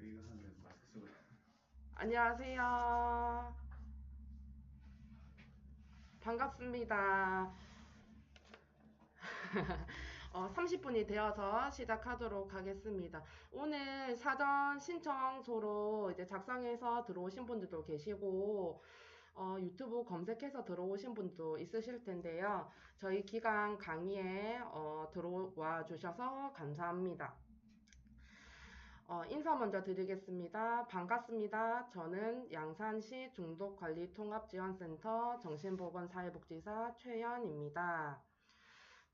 이거 하면 마스크 쓰고. 안녕하세요. 반갑습니다. 30분이 되어서 시작하도록 하겠습니다. 오늘 사전 신청서로 이제 작성해서 들어오신 분들도 계시고, 유튜브 검색해서 들어오신 분도 있으실 텐데요. 저희 기강 강의에 들어와 주셔서 감사합니다. 인사 먼저 드리겠습니다. 반갑습니다. 저는 양산시 중독관리통합지원센터 정신보건사회복지사 최연입니다.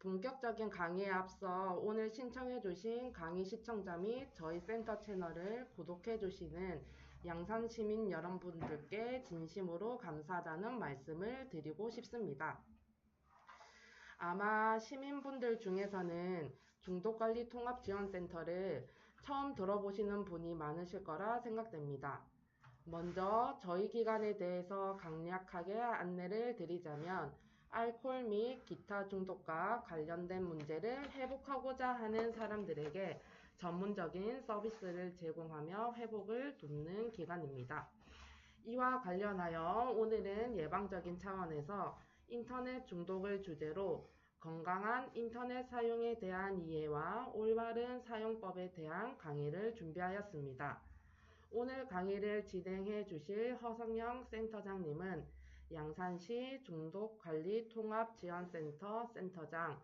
본격적인 강의에 앞서 오늘 신청해주신 강의 시청자 및 저희 센터 채널을 구독해주시는 양산시민 여러분들께 진심으로 감사하다는 말씀을 드리고 싶습니다. 아마 시민분들 중에서는 중독관리통합지원센터를 처음 들어보시는 분이 많으실 거라 생각됩니다. 먼저 저희 기관에 대해서 간략하게 안내를 드리자면 알코올 및 기타 중독과 관련된 문제를 회복하고자 하는 사람들에게 전문적인 서비스를 제공하며 회복을 돕는 기관입니다. 이와 관련하여 오늘은 예방적인 차원에서 인터넷 중독을 주제로 건강한 인터넷 사용에 대한 이해와 올바른 사용법에 대한 강의를 준비하였습니다. 오늘 강의를 진행해 주실 허성영 센터장님은 양산시 중독관리통합지원센터 센터장,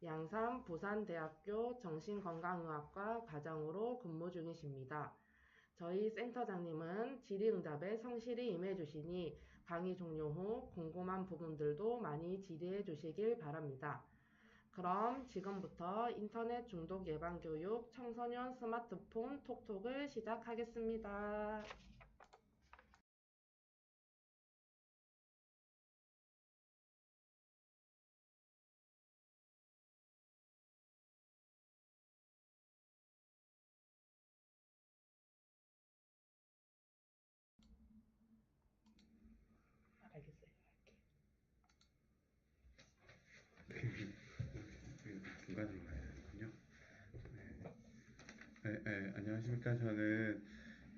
양산 부산대학교 정신건강의학과 과장으로 근무 중이십니다. 저희 센터장님은 질의응답에 성실히 임해주시니 강의 종료 후 궁금한 부분들도 많이 질의해 주시길 바랍니다. 그럼 지금부터 인터넷 중독 예방 교육 청소년 스마트폰 톡톡을 시작하겠습니다. 알겠어요. 중간으로 가야 되는군요. 안녕하십니까. 저는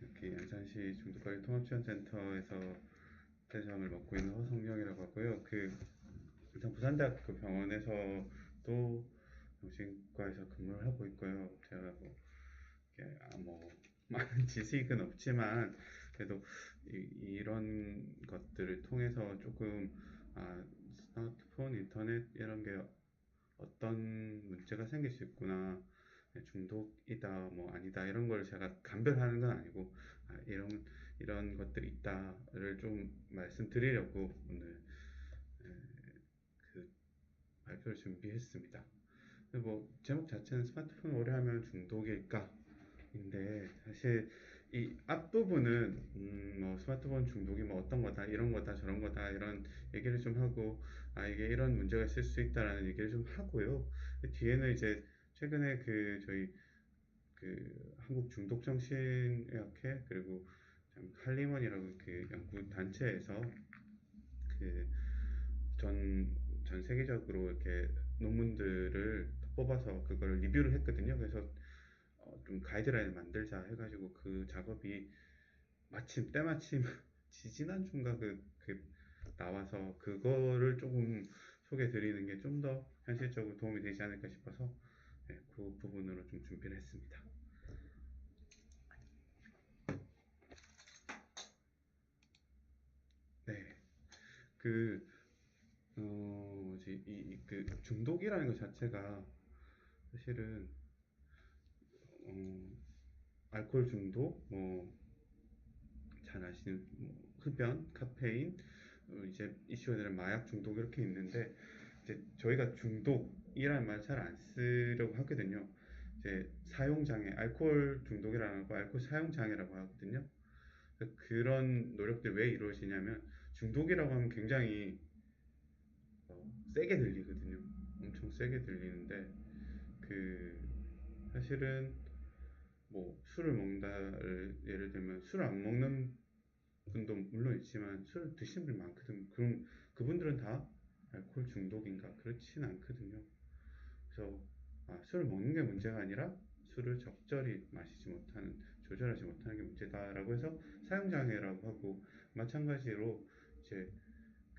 이렇게 양산시 중독관리통합지원센터에서 대장을 맡고 있는 허성영이라고 하고요. 일단 부산대학교 병원에서도 정신과에서 근무를 하고 있고요. 제가 많은 지식은 없지만 그래도 이런 것들을 통해서 조금 스마트폰, 인터넷 이런 게 어떤 문제가 생길 수 있구나, 중독이다 뭐 아니다 이런 걸 제가 감별하는 건 아니고 이런 것들이 있다를 좀 말씀드리려고 오늘 그 발표를 준비했습니다. 뭐 제목 자체는 스마트폰을 오래 하면 중독일까? 인데 사실 이 앞부분은 뭐 스마트폰 중독이 뭐 어떤 거다, 이런 거다, 저런 거다 이런 얘기를 좀 하고 이게 이런 문제가 있을 수 있다라는 얘기를 좀 하고요. 뒤에는 이제 최근에 저희 한국중독정신의학회 그리고 할리먼이라고 연구 단체에서 그 전 세계적으로 이렇게 논문들을 뽑아서 그걸 리뷰를 했거든요. 그래서 좀 가이드라인을 만들자 해가지고 그 작업이 때마침 지지난주인가 나와서 그거를 조금 소개해 드리는 게 좀 더 현실적으로 도움이 되지 않을까 싶어서 그 부분으로 좀 준비를 했습니다. 네. 그, 중독이라는 것 자체가 사실은, 어, 알코올 중독, 잘 아시는, 흡연, 카페인, 이제 이슈가 되는 마약 중독 이렇게 있는데, 이제 저희가 중독이라는 말 잘 안 쓰려고 하거든요. 이제 사용장애, 알코올 중독이라는 거 알코올 사용장애라고 하거든요. 그런 노력들이 왜 이루어지냐면, 중독이라고 하면 굉장히 세게 들리거든요. 엄청 세게 들리는데, 그, 사실은 뭐 술을 먹는다를 예를 들면 술을 안 먹는 분도 물론 있지만 술을 드시는 분이 많거든요. 그럼 그분들은 다 알코올 중독인가? 그렇진 않거든요. 그래서 술을 먹는 게 문제가 아니라 술을 적절히 마시지 못하는 조절하지 못하는 게 문제다라고 해서 사용 장애라고 하고, 마찬가지로 이제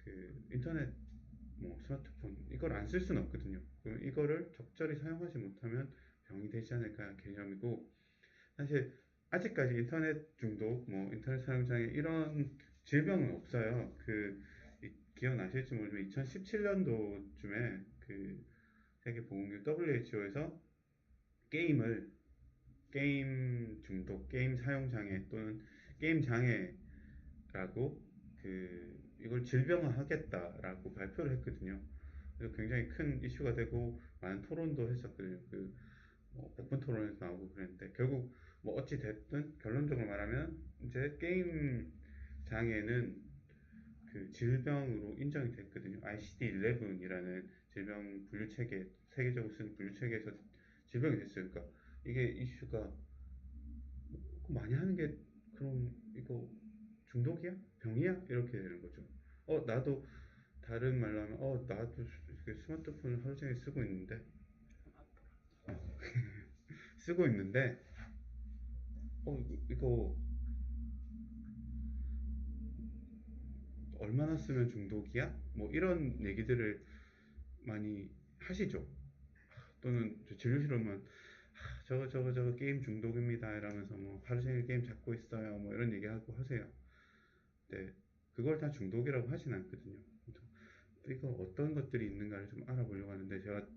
그 인터넷 뭐 스마트폰 이걸 안 쓸 수는 없거든요. 그럼 이거를 적절히 사용하지 못하면 병이 되지 않을까 개념이고, 사실 아직까지 인터넷 중독, 뭐 인터넷 사용 장애 이런 질병은 없어요. 기억나실지 모르지만 2017년도쯤에 그 세계보건기구 WHO에서 게임을 게임 중독, 게임 사용 장애 또는 게임 장애라고 이걸 질병화하겠다라고 발표를 했거든요. 그래서 굉장히 큰 이슈가 되고 많은 토론도 했었거든요. 오픈 토론에서 나오고 그랬는데, 결국 뭐 어찌 됐든 결론적으로 말하면 이제 게임 장애는 그 질병으로 인정이 됐거든요. ICD-11이라는 질병 분류 체계, 세계적으로 쓰는 분류 체계에서 질병이 됐어요. 그러니까 이게 이슈가 많이 하는 게, 그럼 이거 중독이야? 병이야? 이렇게 되는 거죠. 나도 다른 말로 하면 나도 스마트폰을 하루 종일 쓰고 있는데 이거 얼마나 쓰면 중독이야? 뭐 이런 얘기들을 많이 하시죠. 또는 진료실 오면 저거 게임 중독입니다 이러면서 뭐 하루 종일 게임 잡고 있어요 뭐 이런 얘기하고 하세요. 근데 그걸 다 중독이라고 하진 않거든요. 이거 어떤 것들이 있는가를 좀 알아보려고 하는데, 제가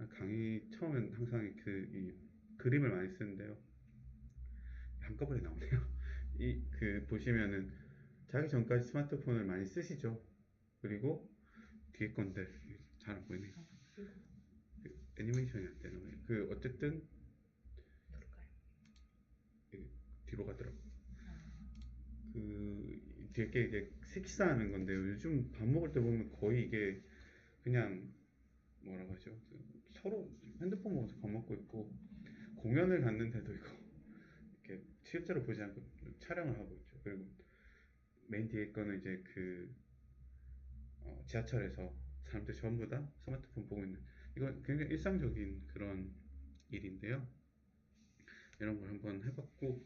강의 처음엔 항상 이 그림을 많이 쓰는데요. 한꺼번에 나오네요. 보시면은 자기 전까지 스마트폰을 많이 쓰시죠. 그리고 뒤에 건데 잘 안 보이네. 애니메이션이 안 되나 봐요. 어쨌든 뒤로 가더라고. 뒤에 게 이게 식사하는 건데요. 요즘 밥 먹을 때 보면 거의 이게 그냥 뭐라고 하죠? 서로 핸드폰 보면서 밥 먹고 있고, 공연을 갔는데도 이거 이렇게 실제로 보지 않고 촬영을 하고 있죠. 그리고 맨 뒤에 거는 이제 지하철에서 사람들 전부 다 스마트폰 보고 있는, 이건 굉장히 일상적인 그런 일인데요. 이런 걸 한번 해봤고,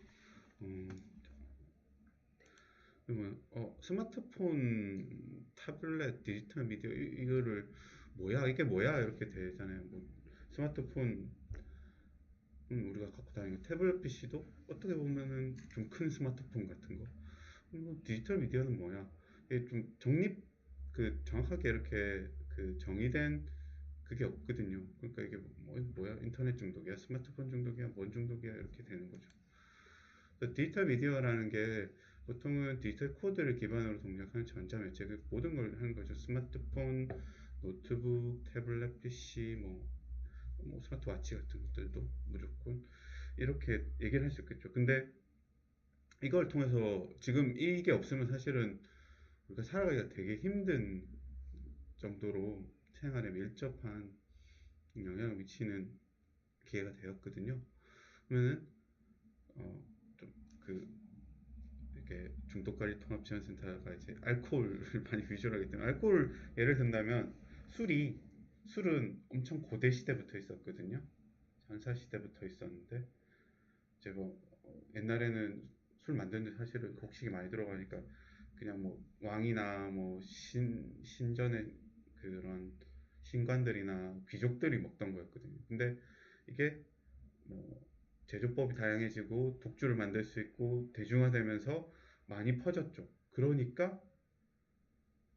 어, 그러면 스마트폰, 타블렛, 디지털 미디어 이거를 뭐야 이게 뭐야 이렇게 되잖아요. 뭐 스마트폰 우리가 갖고 다니는 태블릿 PC도 어떻게 보면은 좀 큰 스마트폰 같은 거. 디지털 미디어는 뭐야? 이게 좀 정확하게 이렇게 정의된 그게 없거든요. 그러니까 이게 뭐야? 인터넷 중독이야? 스마트폰 중독이야? 뭔 중독이야? 이렇게 되는 거죠. 그래서 디지털 미디어라는 게 보통은 디지털 코드를 기반으로 동작하는 전자매체, 모든 걸 하는 거죠. 스마트폰, 노트북, 태블릿 PC, 뭐 스마트워치 같은 것들도 무조건 이렇게 얘기를 할 수 있겠죠. 근데 이걸 통해서 지금 이게 없으면 사실은 우리가 살아가기가 되게 힘든 정도로 생활에 밀접한 영향을 미치는 기회가 되었거든요. 그러면은 좀그 이렇게 중독관리 통합지원센터가 이제 알코올을 많이 위주로 하기 때문에, 알코올 예를 든다면 술은 엄청 고대 시대부터 있었거든요. 전사 시대부터 있었는데, 이제 옛날에는 술 만드는데 사실은 곡식이 많이 들어가니까 그냥 뭐 왕이나 뭐 신전의 그런 신관들이나 귀족들이 먹던 거였거든요. 근데 이게 뭐 제조법이 다양해지고 독주를 만들 수 있고 대중화되면서 많이 퍼졌죠. 그러니까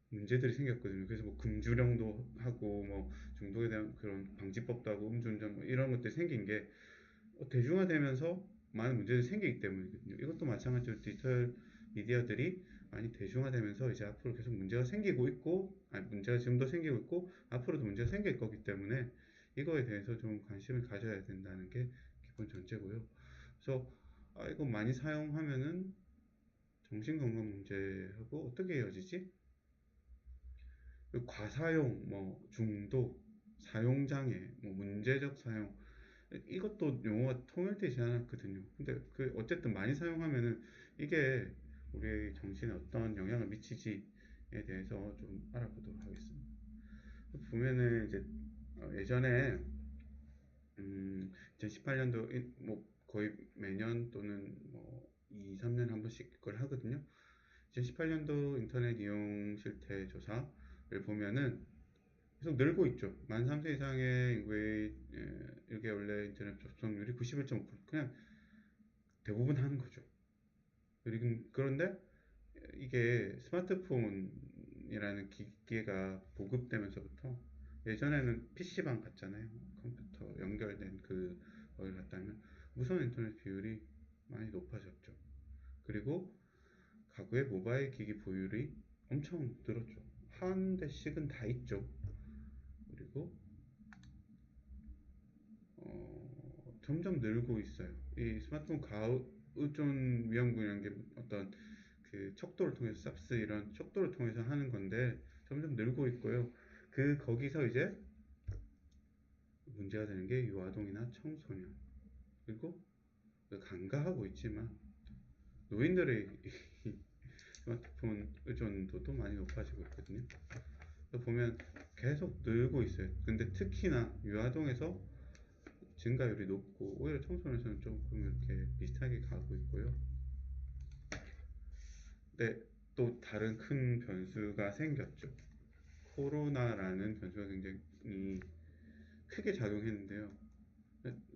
문제들이 생겼거든요. 그래서 뭐 금주령도 하고 뭐 중독에 대한 그런 방지법도 하고 음주운전 뭐 이런 것들이 생긴 게 대중화되면서 많은 문제들이 생기기 때문이거든요. 이것도 마찬가지로 디지털 미디어들이 많이 대중화되면서 이제 앞으로 계속 문제가 생기고 있고, 아니 문제가 지금도 생기고 있고 앞으로도 문제가 생길 거기 때문에 이거에 대해서 좀 관심을 가져야 된다는 게 기본 전제고요. 그래서 이거 많이 사용하면은 정신건강 문제하고 어떻게 이어지지? 과사용, 뭐 중독, 사용장애, 뭐 문제적 사용, 이것도 용어가 통일되지 않았거든요. 근데 어쨌든 많이 사용하면은 이게 우리의 정신에 어떤 영향을 미치지에 대해서 좀 알아보도록 하겠습니다. 보면은 이제 예전에 2018년도 뭐 거의 매년 또는 뭐 2, 3년에 한 번씩 그걸 하거든요. 2018년도 인터넷 이용 실태 조사를 보면은 계속 늘고 있죠. 만 3세 이상의 인구의 일개 원래 인터넷 접속률이 91.5%, 그냥 대부분 하는 거죠. 그런데 이게 스마트폰이라는 기계가 보급되면서부터, 예전에는 PC방 갔잖아요. 컴퓨터 연결된 거기 갔다 면 무선 인터넷 비율이 많이 높아졌죠. 그리고 가구의 모바일 기기 보율이 엄청 늘었죠. 한 대씩은 다 있죠. 그리고 점점 늘고 있어요. 이 스마트폰 가의존 위험군이라는 게 어떤 그 척도를 통해서, 삽스 이런 척도를 통해서 하는 건데 점점 늘고 있고요. 거기서 이제 문제가 되는 게 유아동이나 청소년, 그리고 간과하고 있지만 노인들의 스마트폰 의존도도 많이 높아지고 있거든요. 보면 계속 늘고 있어요. 근데 특히나 유아동에서 증가율이 높고, 오히려 청소년에서는 조금 이렇게 비슷하게 가고 있고요. 근데 또 다른 큰 변수가 생겼죠. 코로나라는 변수가 굉장히 크게 작용했는데요.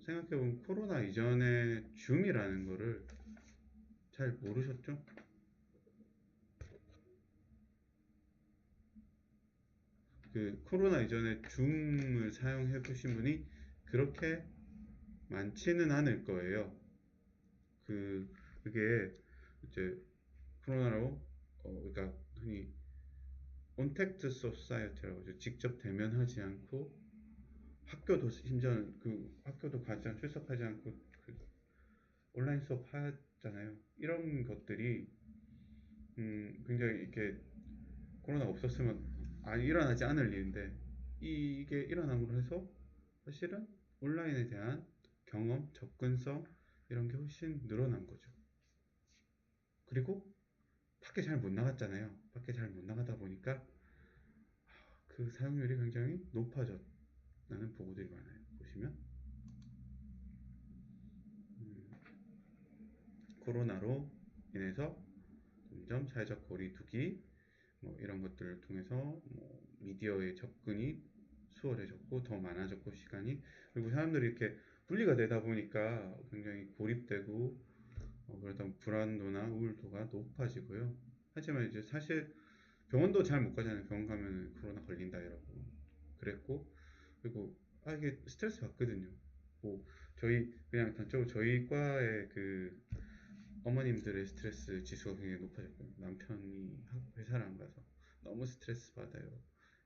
생각해보면 코로나 이전에 줌이라는 거를 잘 모르셨죠? 코로나 이전에 줌을 사용해 보신 분이 그렇게 많지는 않을 거예요. 그게 이제 코로나로, 그러니까 흔히 온택트 소사이어티라고 하죠. 직접 대면하지 않고, 학교도 심지어 학교도 출석하지 않고 온라인 수업 하잖아요. 이런 것들이 굉장히 이렇게 코로나가 없었으면 일어나지 않을 일인데, 이게 일어남으로 해서 사실은 온라인에 대한 경험, 접근성, 이런 게 훨씬 늘어난 거죠. 그리고 밖에 잘 못 나갔잖아요. 밖에 잘 못 나가다 보니까 그 사용률이 굉장히 높아졌다는 보고들이 많아요. 보시면 코로나로 인해서 점점 사회적 거리두기, 뭐 이런 것들을 통해서 뭐 미디어의 접근이 수월해졌고 더 많아졌고, 시간이, 그리고 사람들이 이렇게 분리가 되다 보니까 굉장히 고립되고, 그러다 보면 불안도나 우울도가 높아지고요. 하지만 이제 사실 병원도 잘 못 가잖아요. 병원 가면 코로나 걸린다 이러고 그랬고, 그리고 이게 스트레스 받거든요. 뭐 그냥 단적으로 저희 과의 어머님들의 스트레스 지수가 굉장히 높아졌고요. 남편이 회사를 안 가서 너무 스트레스 받아요.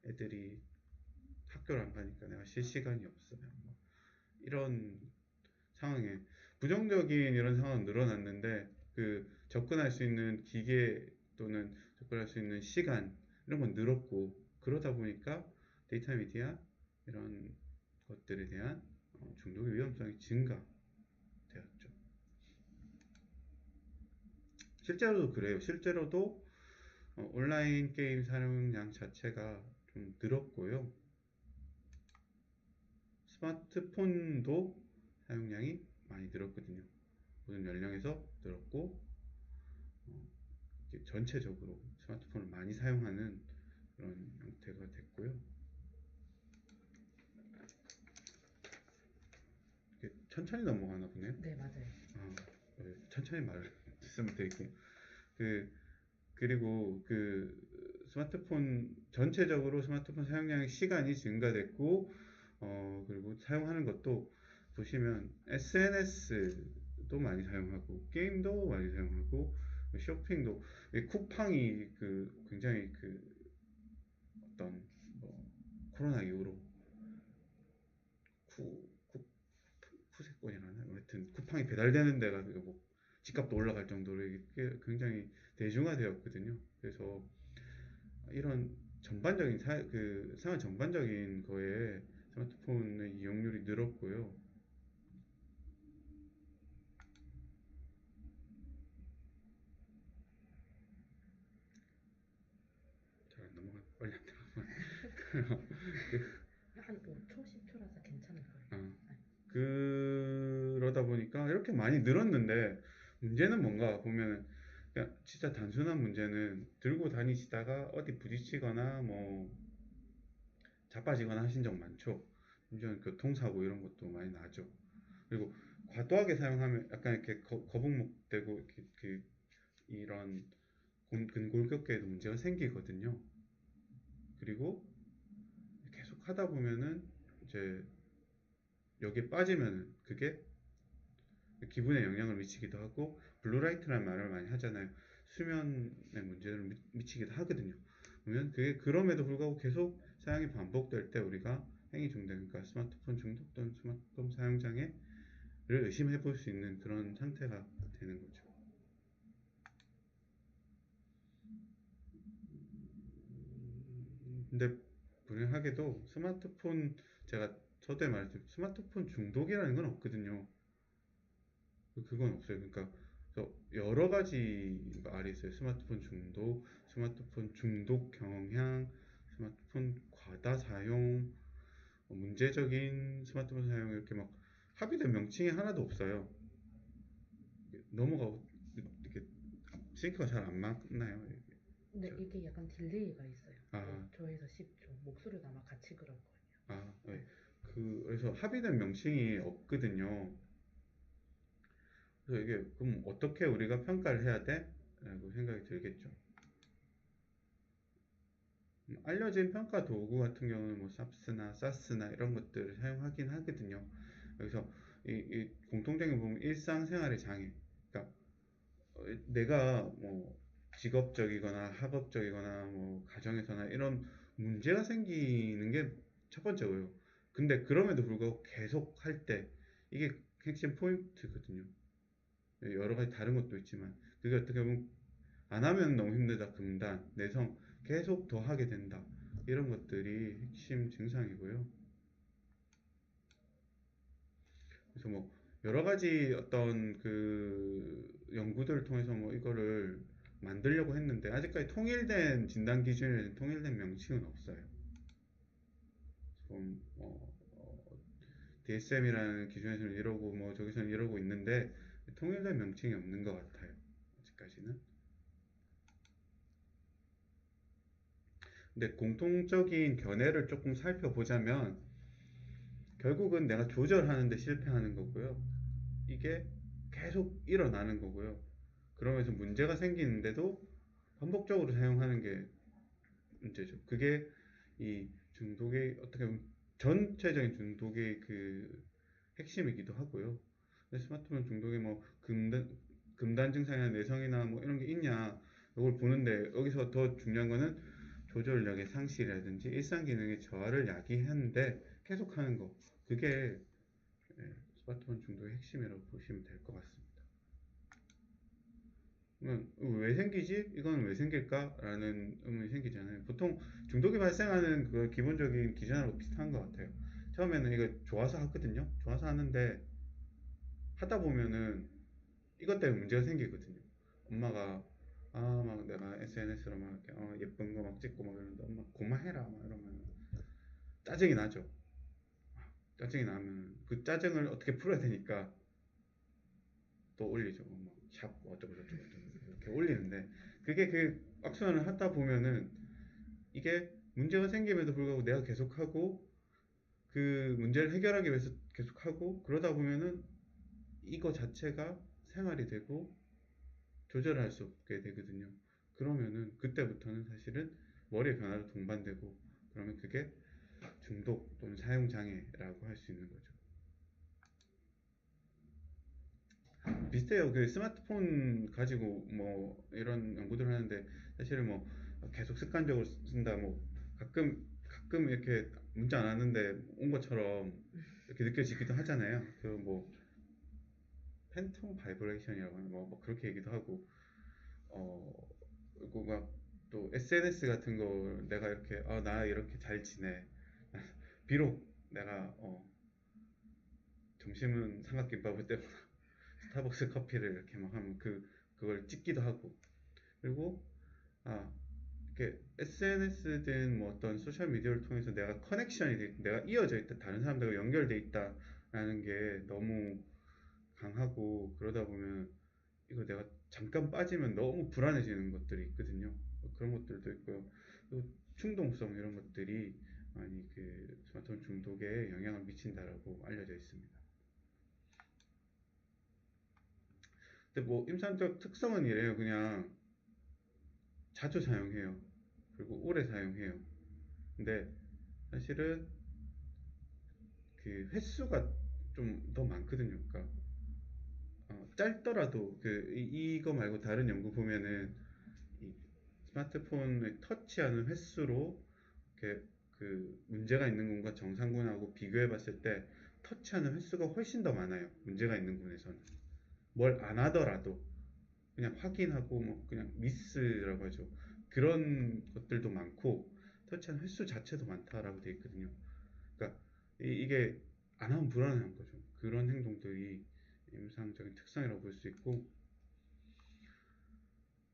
애들이 학교를 안 가니까 내가 쉴 시간이 없어요. 뭐 이런 상황에 부정적인 이런 상황은 늘어났는데, 접근할 수 있는 기계 또는 접근할 수 있는 시간, 이런 건 늘었고, 그러다 보니까 데이터 미디어 이런 것들에 대한 중독의 위험성이 증가되었죠. 실제로도 그래요. 실제로도 온라인 게임 사용량 자체가 좀 늘었고요. 스마트폰도 사용량이 많이 늘었거든요. 모든 연령에서 늘었고, 전체적으로 스마트폰을 많이 사용하는 그런 형태가 됐고요. 천천히 넘어가나 보네요. 네, 맞아요. 천천히 말씀을 드릴게요. 그, 그리고 전체적으로 스마트폰 사용량의 시간이 증가됐고, 그리고 사용하는 것도 보시면 SNS도 많이 사용하고, 게임도 많이 사용하고, 쇼핑도, 쿠팡이 굉장히 어떤 뭐 코로나 이후로 쿠세권이라나, 하여튼 쿠팡이 배달되는 데가 뭐 집값도 올라갈 정도로 이게 굉장히 대중화되었거든요. 그래서 이런 전반적인 생활 전반적인 거에 스마트폰의 이용률이 늘었고요. 잘 안 넘어가, 빨리 안 나가. 한 5초, 10초라서 괜찮을 거예요. 그러다 보니까 그렇게 많이 늘었는데 문제는 뭔가 보면은 그냥 진짜 단순한 문제는 들고 다니시다가 어디 부딪히거나 뭐 자빠지거나 하신 적 많죠. 심지어는 교통사고 이런 것도 많이 나죠. 그리고 과도하게 사용하면 약간 이렇게 거북목 되고 이렇게 이런 근골격계에도 문제가 생기거든요. 그리고 계속 하다 보면은 이제 여기에 빠지면 그게 기분에 영향을 미치기도 하고 블루라이트라는 말을 많이 하잖아요. 수면에 문제를 미치기도 하거든요. 그러면 그게 그럼에도 불구하고 계속 사용이 반복될 때 우리가 행위 중독, 그러니까 스마트폰 중독 또는 스마트폰 사용 장애를 의심해 볼 수 있는 그런 상태가 되는 거죠. 근데 불행하게도 스마트폰, 제가 저도 말했지만 스마트폰 중독이라는 건 없거든요. 그건 없어요. 그러니까 여러 가지 말이 있어요. 스마트폰 중독, 스마트폰 중독 경향, 스마트폰 과다 사용, 문제적인 스마트폰 사용, 이렇게 막 합의된 명칭이 하나도 없어요. 넘어가고 이렇게 싱크가 잘 안 맞나요? 근데 저- 이게 약간 딜레이가 있어요. 아, 5초에서 10초. 목소리도 아마 같이 그럴 거예요. 네. 네. 그래서 합의된 명칭이 없거든요. 그래서 이게 그럼 어떻게 우리가 평가를 해야 돼? 라고 생각이 들겠죠. 알려진 평가 도구 같은 경우는 뭐 삽스나 사스나 이런 것들을 사용하긴 하거든요. 그래서 이 공통적인 부분 일상생활의 장애. 그러니까 내가 뭐 직업적이거나 학업적이거나 뭐 가정에서나 이런 문제가 생기는 게 첫 번째고요. 근데 그럼에도 불구하고 계속 할 때 이게 핵심 포인트거든요. 여러 가지 다른 것도 있지만 그게 어떻게 보면 안 하면 너무 힘들다 금단 내성 계속 더 하게 된다 이런 것들이 핵심 증상이고요. 그래서 뭐 여러 가지 어떤 그 연구들을 통해서 뭐 이거를 만들려고 했는데 아직까지 통일된 진단 기준에 통일된 명칭은 없어요. 좀 DSM이라는 기준에서는 이러고 뭐 저기서는 이러고 있는데 통일된 명칭이 없는 것 같아요. 아직까지는. 근데 공통적인 견해를 조금 살펴보자면 결국은 내가 조절하는데 실패하는 거고요. 이게 계속 일어나는 거고요. 그러면서 문제가 생기는데도 반복적으로 사용하는 게 문제죠. 그게 이 중독의 어떻게 보면 전체적인 중독의 그 핵심이기도 하고요. 근데 스마트폰 중독에 뭐 금단 증상이나 내성이나 뭐 이런 게 있냐 이걸 보는데 여기서 더 중요한 거는 조절력의 상실이라든지 일상 기능의 저하를 야기하는데 계속하는 거 그게 스마트폰 중독의 핵심이라고 보시면 될 것 같습니다. 그러면 왜 생기지? 이건 왜 생길까? 라는 의문이 생기잖아요. 보통 중독이 발생하는 그 기본적인 기준하고 비슷한 것 같아요. 처음에는 이거 좋아서 하거든요. 좋아서 하는데 하다 보면은 이것 때문에 문제가 생기거든요. 엄마가 막 내가 SNS로 막 이렇게 예쁜 거 막 찍고 막 이러는데 엄마 그만해라 막 이러면 짜증이 나죠. 짜증이 나면 그 짜증을 어떻게 풀어야 되니까 또 올리죠. 막샵 어쩌고 저쩌고 이렇게 올리는데 그게 그 악순환을 하다 보면은 이게 문제가 생김에도 불구하고 내가 계속하고 그 문제를 해결하기 위해서 계속하고 그러다 보면은 이거 자체가 생활이 되고 조절할 수 없게 되거든요. 그러면은 그때부터는 사실은 머리의 변화도 동반되고 그러면 그게 중독 또는 사용 장애라고 할 수 있는 거죠. 비슷해요. 그 스마트폰 가지고 뭐 이런 연구들 하는데 사실은 뭐 계속 습관적으로 쓴다 뭐 가끔 이렇게 문자 안 왔는데 온 것처럼 이렇게 느껴지기도 하잖아요. 그 뭐 팬텀 바이브레이션이라고 하는 뭐 그렇게 얘기도 하고 그리고 막 또 SNS 같은 거 내가 이렇게 나 이렇게 잘 지내 비록 내가 점심은 삼각김밥을 때우나 스타벅스 커피를 이렇게 막 하면 그걸 찍기도 하고 그리고 아 이렇게 SNS든 뭐 어떤 소셜 미디어를 통해서 내가 내가 이어져 있다 다른 사람들과 연결돼 있다라는 게 너무 강하고 그러다 보면 이거 내가 잠깐 빠지면 너무 불안해지는 것들이 있거든요. 그런 것들도 있고요. 또 충동성 이런 것들이 많이 그 스마트폰 중독에 영향을 미친다라고 알려져 있습니다. 근데 뭐 임상적 특성은 이래요. 그냥 자주 사용해요. 그리고 오래 사용해요. 근데 사실은 그 횟수가 좀 더 많거든요. 그러니까 짧더라도 이거 말고 다른 연구 보면은 이 스마트폰을 터치하는 횟수로 이렇게 그 문제가 있는 군과 정상군하고 비교해 봤을 때 터치하는 횟수가 훨씬 더 많아요. 문제가 있는 군에서는 뭘 안 하더라도 그냥 확인하고 뭐 그냥 미스라고 하죠. 그런 것들도 많고 터치하는 횟수 자체도 많다라고 되어 있거든요. 그러니까 이게 안 하면 불안한 거죠. 그런 행동들이 임상적인 특성이라고 볼 수 있고,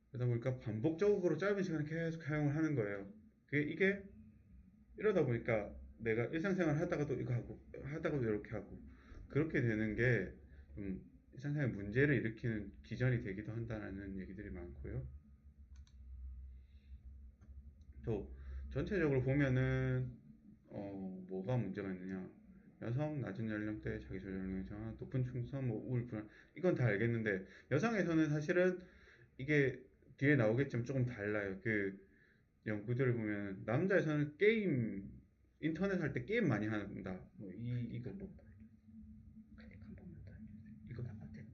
그러다 보니까 반복적으로 짧은 시간을 계속 사용을 하는 거예요. 이게 이러다 보니까 내가 일상생활 하다가도 이거 하고 하다가도 이렇게 하고 그렇게 되는 게 좀 일상생활 문제를 일으키는 기전이 되기도 한다는 얘기들이 많고요. 또 전체적으로 보면은 뭐가 문제가 있느냐, 여성, 낮은 연령대, 자기 조절능력 저하, 높은 충성, 뭐 우울, 불안, 이건 다 알겠는데 여성에서는 사실은 이게 뒤에 나오겠지만 조금 달라요. 그 연구들을 보면 남자에서는 게임, 인터넷 할 때 게임 많이 한다. 뭐 이거 한 번만 더 클릭 한 번만 더 해주세요. 이거 어쨌든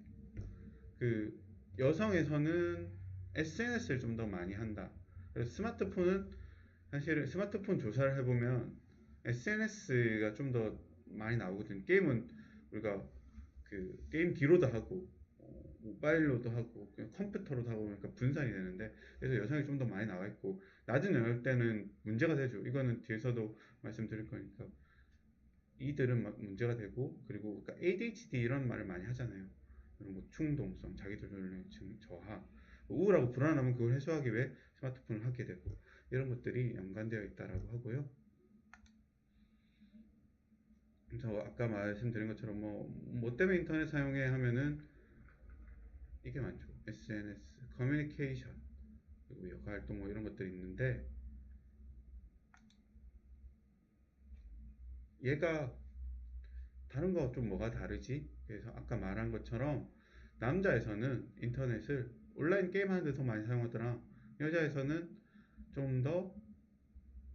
그 여성에서는 SNS를 좀 더 많이 한다. 그래서 스마트폰은 사실 스마트폰 조사를 해보면 SNS가 좀 더 많이 나오거든. 게임은 우리가 그 게임 기로도 하고 모바일로도 하고 그냥 컴퓨터로도 하고 그러니까 분산이 되는데, 그래서 여성이 좀 더 많이 나와 있고 낮은 연령대는 문제가 되죠. 이거는 뒤에서도 말씀드릴 거니까 이들은 막 문제가 되고, 그리고 그러니까 ADHD 이런 말을 많이 하잖아요. 그리고 뭐 충동성, 자기조절능 저하, 뭐 우울하고 불안하면 그걸 해소하기 위해 스마트폰을 하게 되고 이런 것들이 연관되어 있다라고 하고요. 그래서 아까 말씀드린 것처럼 뭐 때문에 인터넷 사용해 하면은 이게 많죠. SNS, 커뮤니케이션, 그리고 여가 활동 뭐 이런 것들이 있는데, 얘가 다른 거 좀 뭐가 다르지? 그래서 아까 말한 것처럼 남자에서는 인터넷을 온라인 게임 하는데 더 많이 사용하더라. 여자에서는 좀 더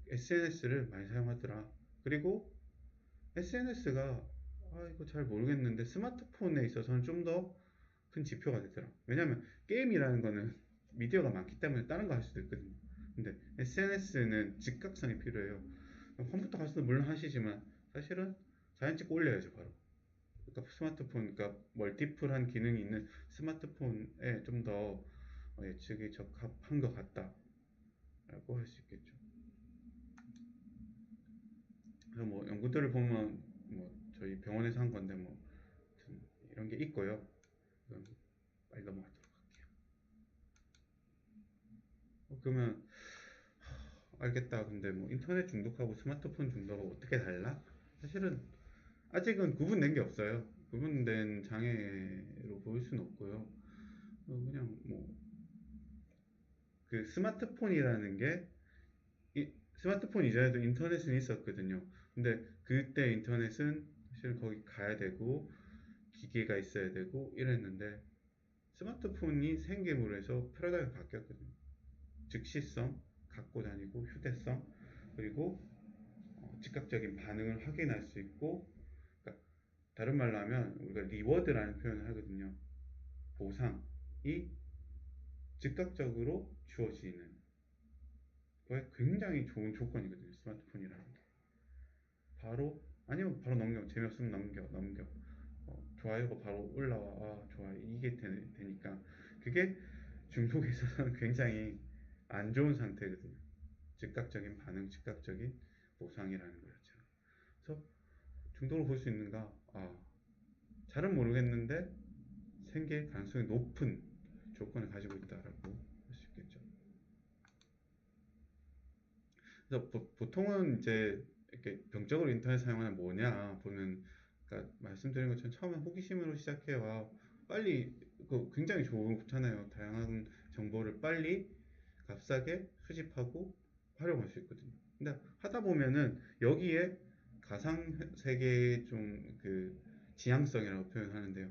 SNS를 많이 사용하더라. 그리고 SNS가 이거 잘 모르겠는데 스마트폰에 있어서는 좀 더 큰 지표가 되더라. 왜냐면 게임이라는 거는 미디어가 많기 때문에 다른 거 할 수도 있거든요. 근데 SNS는 즉각성이 필요해요. 컴퓨터 가서도 물론 하시지만 사실은 사진 찍고 올려야죠 바로. 그러니까 스마트폰, 그러니까 멀티플한 기능이 있는 스마트폰에 좀 더 예측이 적합한 것 같다라고 할 수 있겠죠. 그래서 뭐 연구들을 보면 뭐 저희 병원에서 한 건데 뭐 이런 게 있고요. 이건 빨리 넘어가도록 할게요. 그러면 알겠다. 근데 뭐 인터넷 중독하고 스마트폰 중독하고 어떻게 달라? 사실은 아직은 구분된 게 없어요. 구분된 장애로 보일 수는 없고요. 그냥 뭐 그 스마트폰이라는 게 스마트폰 이전에도 인터넷은 있었거든요. 근데 그때 인터넷은 사실 거기 가야 되고 기계가 있어야 되고 이랬는데 스마트폰이 생김으로 해서 패러다임이 바뀌었거든요. 즉시성, 갖고 다니고 휴대성, 그리고 즉각적인 반응을 확인할 수 있고, 그러니까 다른 말로 하면 우리가 리워드라는 표현을 하거든요. 보상이 즉각적으로 주어지는 거에 굉장히 좋은 조건이거든요. 스마트폰이라는 게. 바로 아니면 바로 넘겨, 재미없으면 넘겨 좋아요가 바로 올라와, 좋아, 이게 되니까 그게 중독에 있어서는 굉장히 안 좋은 상태거든요. 즉각적인 반응, 즉각적인 보상이라는 거죠. 그래서 중독을 볼 수 있는가? 잘은 모르겠는데 생길 가능성이 높은 조건을 가지고 있다라고 할 수 있겠죠. 그래서 보통은 이제 이렇게 병적으로 인터넷 사용하는 뭐냐 보면 그러니까 말씀드린 것처럼 처음에 호기심으로 시작해와 빨리 굉장히 좋잖아요. 다양한 정보를 빨리 값싸게 수집하고 활용할 수 있거든요. 근데 하다 보면은 여기에 가상 세계의 좀 그 지향성이라고 표현하는데요.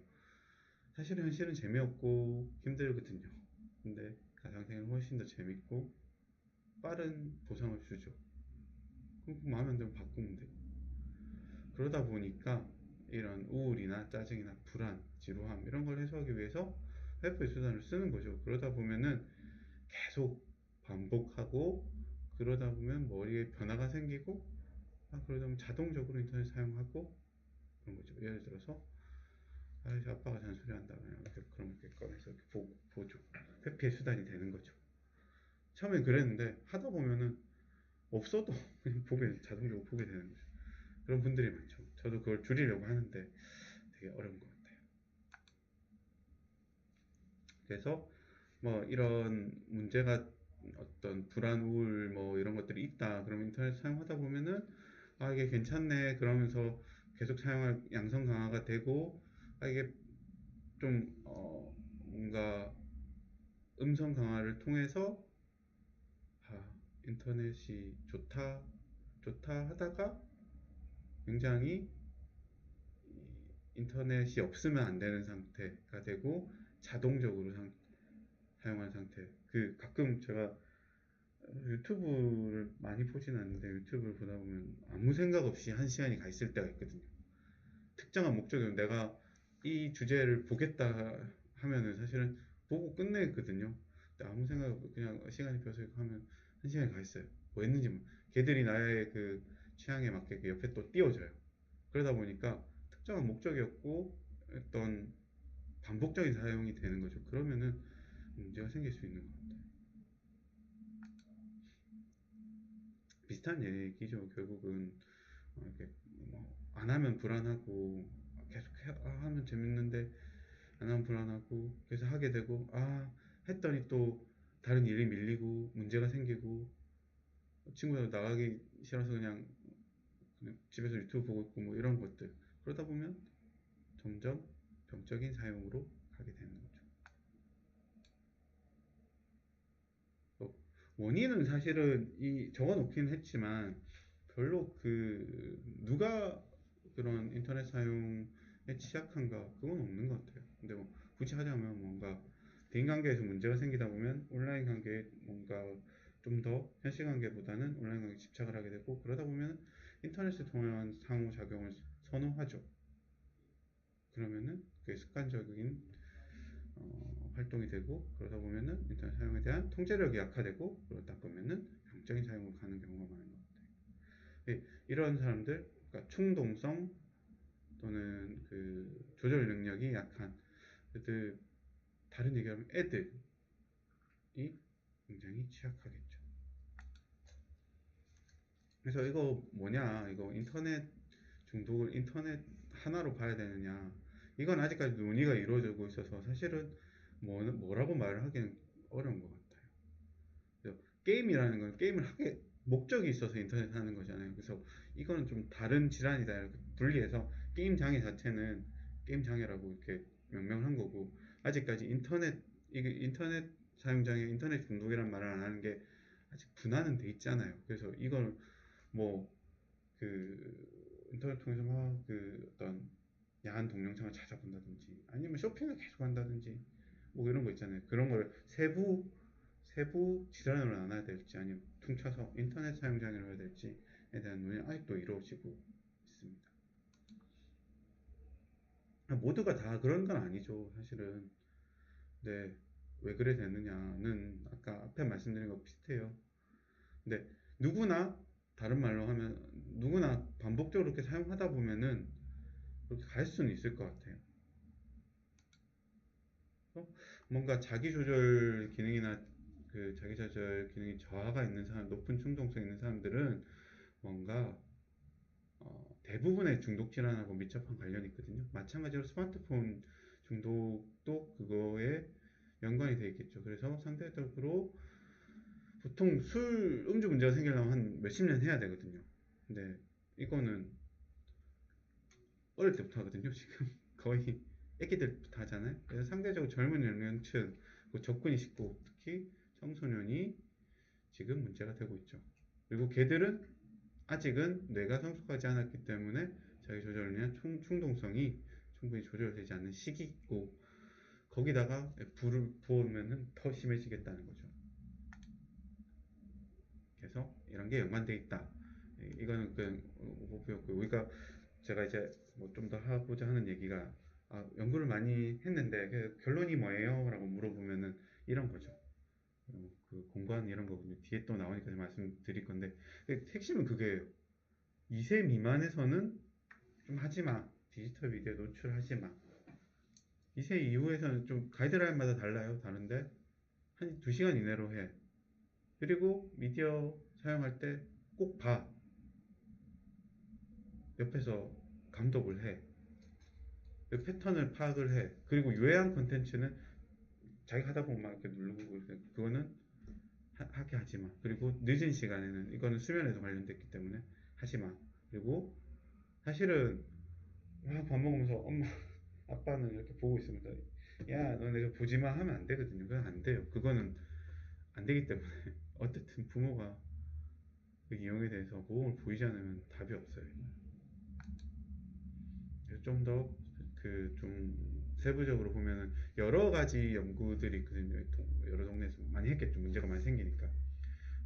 사실은 현실은 재미없고 힘들거든요. 근데 가상세계는 훨씬 더 재밌고 빠른 보상을 주죠. 그럼 마음에 안 들면 바꾸면 돼요. 그러다 보니까 이런 우울이나 짜증이나 불안, 지루함 이런 걸 해소하기 위해서 회복의 수단을 쓰는 거죠. 그러다 보면은 계속 반복하고 그러다 보면 머리에 변화가 생기고 그러다 보면 자동적으로 인터넷 사용하고 그런 거죠. 예를 들어서 아빠가 잔소리한다 그럼 이렇게 꺼내서 이렇게 보죠. 회피의 수단이 되는 거죠. 처음엔 그랬는데 하다 보면은 없어도 그냥 자동적으로 보게 되는 거죠. 그런 분들이 많죠. 저도 그걸 줄이려고 하는데 되게 어려운 것 같아요. 그래서 뭐 이런 문제가 어떤 불안, 우울 뭐 이런 것들이 있다. 그러면 인터넷 사용하다 보면은 이게 괜찮네. 그러면서 계속 사용할 양성 강화가 되고 이게 좀 뭔가 음성 강화를 통해서 인터넷이 좋다 좋다 하다가 굉장히 인터넷이 없으면 안 되는 상태가 되고 자동적으로 사용한 상태. 가끔 제가 유튜브를 많이 보진 않는데 유튜브를 보다 보면 아무 생각 없이 한 시간이 가 있을 때가 있거든요. 특정한 목적으로 내가 이 주제를 보겠다 하면은 사실은 보고 끝내거든요. 근데 아무 생각 없이 그냥 시간이 비어서 하면 한 시간이 가 있어요. 뭐 했는지 걔들이 나의 그 취향에 맞게 옆에 또 띄워져요. 그러다 보니까 특정한 목적이 없고 어떤 반복적인 사용이 되는 거죠. 그러면은 문제가 생길 수 있는 것 같아요. 비슷한 얘기죠. 결국은 이렇게 뭐안 하면 불안하고 계속 하면 재밌는데 안 하면 불안하고 계속 하게 되고 했더니 또 다른 일이 밀리고 문제가 생기고 친구들 나가기 싫어서 그냥 집에서 유튜브 보고 있고 뭐 이런 것들 그러다 보면 점점 병적인 사용으로 가게 되는 거죠. 원인은 사실은 적어 놓긴 했지만 별로 누가 그런 인터넷 사용에 취약한가 그건 없는 것 같아요. 근데 뭐 굳이 하자면 뭔가 대인관계에서 문제가 생기다 보면 온라인 관계에 뭔가 좀 더 현실 관계보다는 온라인 관계에 집착을 하게 되고 그러다 보면 인터넷을 통한 상호작용을 선호하죠. 그러면은 그게 습관적인 활동이 되고 그러다 보면은 인터넷 사용에 대한 통제력이 약화되고 그러다 보면은 병적인 사용으로 가는 경우가 많은 것 같아요. 이런 사람들, 그러니까 충동성 또는 조절 능력이 약한 애들, 다른 얘기로 하면 애들이 굉장히 취약하겠죠. 그래서 이거 뭐냐, 이거 인터넷 중독을 인터넷 하나로 봐야 되느냐, 이건 아직까지 논의가 이루어지고 있어서 사실은 뭐라고 말을 하기는 어려운 것 같아요. 그래서 게임이라는 건 게임을 하게 목적이 있어서 인터넷 하는 거잖아요. 그래서 이거는 좀 다른 질환이다 이렇게 분리해서 게임 장애 자체는 게임 장애라고 이렇게 명명을 한 거고 아직까지 인터넷 사용 장애, 인터넷 중독이란 말을 안 하는 게 아직 분화는 돼 있잖아요. 그래서 이걸 뭐 인터넷 통해서 막 어떤 야한 동영상을 찾아본다든지 아니면 쇼핑을 계속 한다든지 뭐 이런 거 있잖아요. 그런 걸 세부 질환으로 나눠야 될지 아니면 퉁쳐서 인터넷 사용 장애로 해야 될지에 대한 논의는 아직도 이루어지고 있습니다. 모두가 다 그런 건 아니죠, 사실은. 근데 왜 그래 되느냐는 아까 앞에 말씀드린 거 비슷해요. 근데 누구나 다른 말로 하면 누구나 반복적으로 이렇게 사용하다 보면은 그렇게 갈 수는 있을 것 같아요. 뭔가 자기 조절 기능이나 자기 조절 기능이 저하가 있는 사람, 높은 충동성 있는 사람들은 뭔가 대부분의 중독 질환하고 밀접한 관련이 있거든요. 마찬가지로 스마트폰 중독도 그거에 연관이 되어 있겠죠. 그래서 상대적으로 보통 음주 문제가 생기려면 한 몇십 년 해야 되거든요. 근데 이거는 어릴 때부터 하거든요. 지금 거의 애기들부터 하잖아요. 그래서 상대적으로 젊은 연령층, 그 접근이 쉽고 특히 청소년이 지금 문제가 되고 있죠. 그리고 걔들은 아직은 뇌가 성숙하지 않았기 때문에 자기 조절을 위한 충동성이 충분히 조절되지 않는 시기고, 거기다가 불을 부으면 더 심해지겠다는 거죠. 그래서 이런 게 연관돼 있다. 이거는 그 오버뷰였고, 우리가 제가 이제 뭐 좀 더 하고자 하는 얘기가, 연구를 많이 했는데 그 결론이 뭐예요? 라고 물어보면은 이런 거죠. 그 공간 이런 거군요. 뒤에 또 나오니까 말씀드릴 건데, 핵심은 그게예요. 2세 미만에서는 좀 하지 마. 디지털 미디어 노출하지 마. 2세 이후에서는 좀 가이드라인마다 달라요. 다른데 한 2시간 이내로 해. 그리고 미디어 사용할 때 꼭 봐. 옆에서 감독을 해. 그 패턴을 파악을 해. 그리고 유해한 컨텐츠는 자기 하다 보면 막 이렇게 누르고, 그거는 하게 하지 마. 그리고 늦은 시간에는, 이거는 수면에도 관련됐기 때문에 하지 마. 그리고 사실은 막 밥 먹으면서 엄마 아빠는 이렇게 보고 있으면서 야 너 내가 보지 마 하면 안 되거든요. 그건 안 돼요. 그거는 안 되기 때문에 어쨌든 부모가 그 이용에 대해서 모험을 보이지 않으면 답이 없어요. 좀 더 그 좀 세부적으로 보면은 여러 가지 연구들이 있거든요. 여러 동네에서 많이 했겠죠. 문제가 많이 생기니까.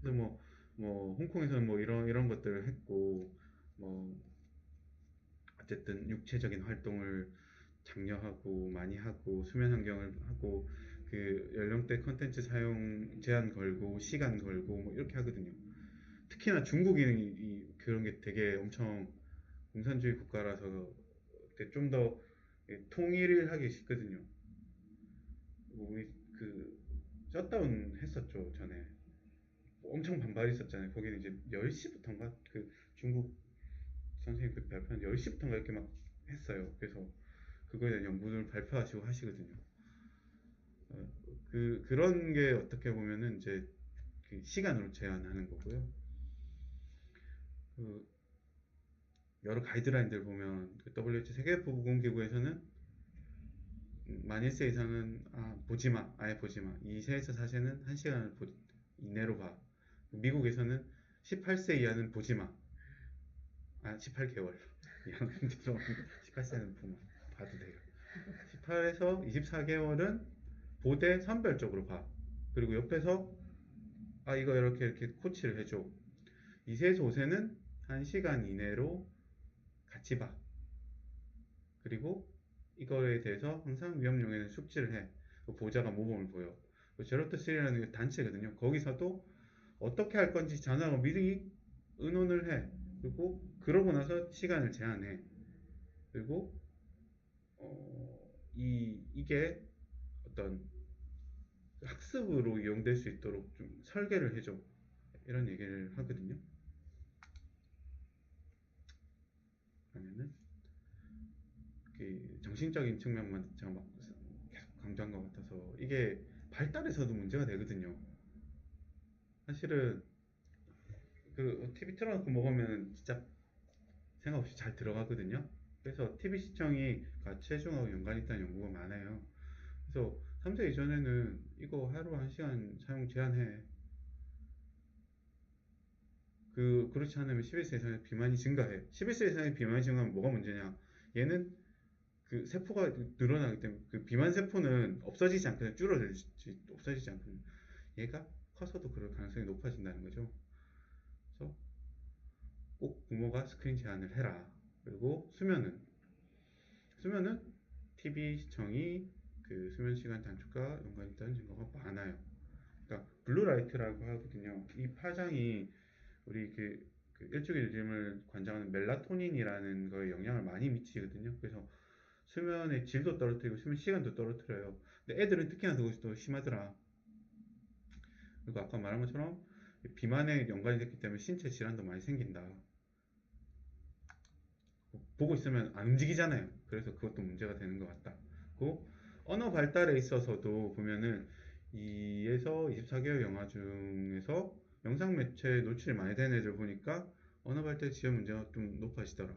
그래서 뭐 홍콩에서는 뭐 이런 것들을 했고, 뭐 어쨌든 육체적인 활동을 장려하고 많이 하고 수면 환경을 하고 그 연령대 컨텐츠 사용 제한 걸고 시간 걸고 뭐 이렇게 하거든요. 특히나 중국이 그런 게 되게 엄청 공산주의 국가라서 좀 더 통일을 하기 쉽거든요. 우리 그 셧다운 했었죠 전에. 엄청 반발이 있었잖아요. 거기는 이제 10시부터인가 그 중국 선생님 그 발표한 10시부터인가 이렇게 막 했어요. 그래서 그거에 대한 연구를 발표하시고 하시거든요. 그런 게 어떻게 보면은 이제 그 시간으로 제한하는 거고요. 그 여러 가이드라인들 보면 그 WHO 세계보건기구에서는 만 1세 이상은 보지 마, 아예 보지 마. 2세에서 4세는 1시간을 이내로 봐. 미국에서는 18세 이하는 보지 마. 18개월. 죄송합니다. 18세는 봐도 돼요. 18에서 24개월은 보되 선별적으로 봐. 그리고 옆에서 이거 이렇게 코치를 해줘. 2세에서 5세는 1시간 이내로 같이 봐. 그리고 이거에 대해서 항상 위험 용에는 숙지를 해. 보호자가 모범을 보여. 제로투3라는 단체거든요. 거기서도 어떻게 할 건지 자녀하고 미리 의논을 해. 그리고 그러고 나서 시간을 제한해. 그리고 이게 어떤 학습으로 이용될 수 있도록 좀 설계를 해줘. 이런 얘기를 하거든요. 그러면은 정신적인 측면만 제가 막 계속 강조한 것 같아서 이게 발달에서도 문제가 되거든요. 사실은 그 TV 틀어놓고 먹으면 진짜 생각 없이 잘 들어가거든요. 그래서 TV 시청이 체중하고 연관이 있다는 연구가 많아요. 그래서 3세 이전에는 이거 하루 1시간 사용 제한해. 그렇지 않으면 11세 이상의 비만이 증가해. 11세 이상의 비만이 증가하면 뭐가 문제냐? 얘는 그 세포가 늘어나기 때문에 그 비만 세포는 없어지지 않거든요. 줄어들지 없어지지 않거든요. 얘가 커서도 그럴 가능성이 높아진다는 거죠. 그래서 꼭 부모가 스크린 제한을 해라. 그리고 수면은 TV 시청이 그 수면 시간 단축과 연관이 있다는 증거가 많아요. 그러니까 블루라이트라고 하거든요. 이 파장이 우리 그 일주일 리듬을 관장하는 멜라토닌이라는 거에 영향을 많이 미치거든요. 그래서 수면의 질도 떨어뜨리고 수면 시간도 떨어뜨려요. 근데 애들은 특히나 그것이 더 심하더라. 그리고 아까 말한 것처럼 비만에 연관이 됐기 때문에 신체 질환도 많이 생긴다. 보고 있으면 안 움직이잖아요. 그래서 그것도 문제가 되는 것 같다. 그 언어 발달에 있어서도 보면은 2에서 24개월 영화 중에서 영상 매체에 노출이 많이 되는 애들 보니까 언어 발달 지연 문제가 좀 높아지더라.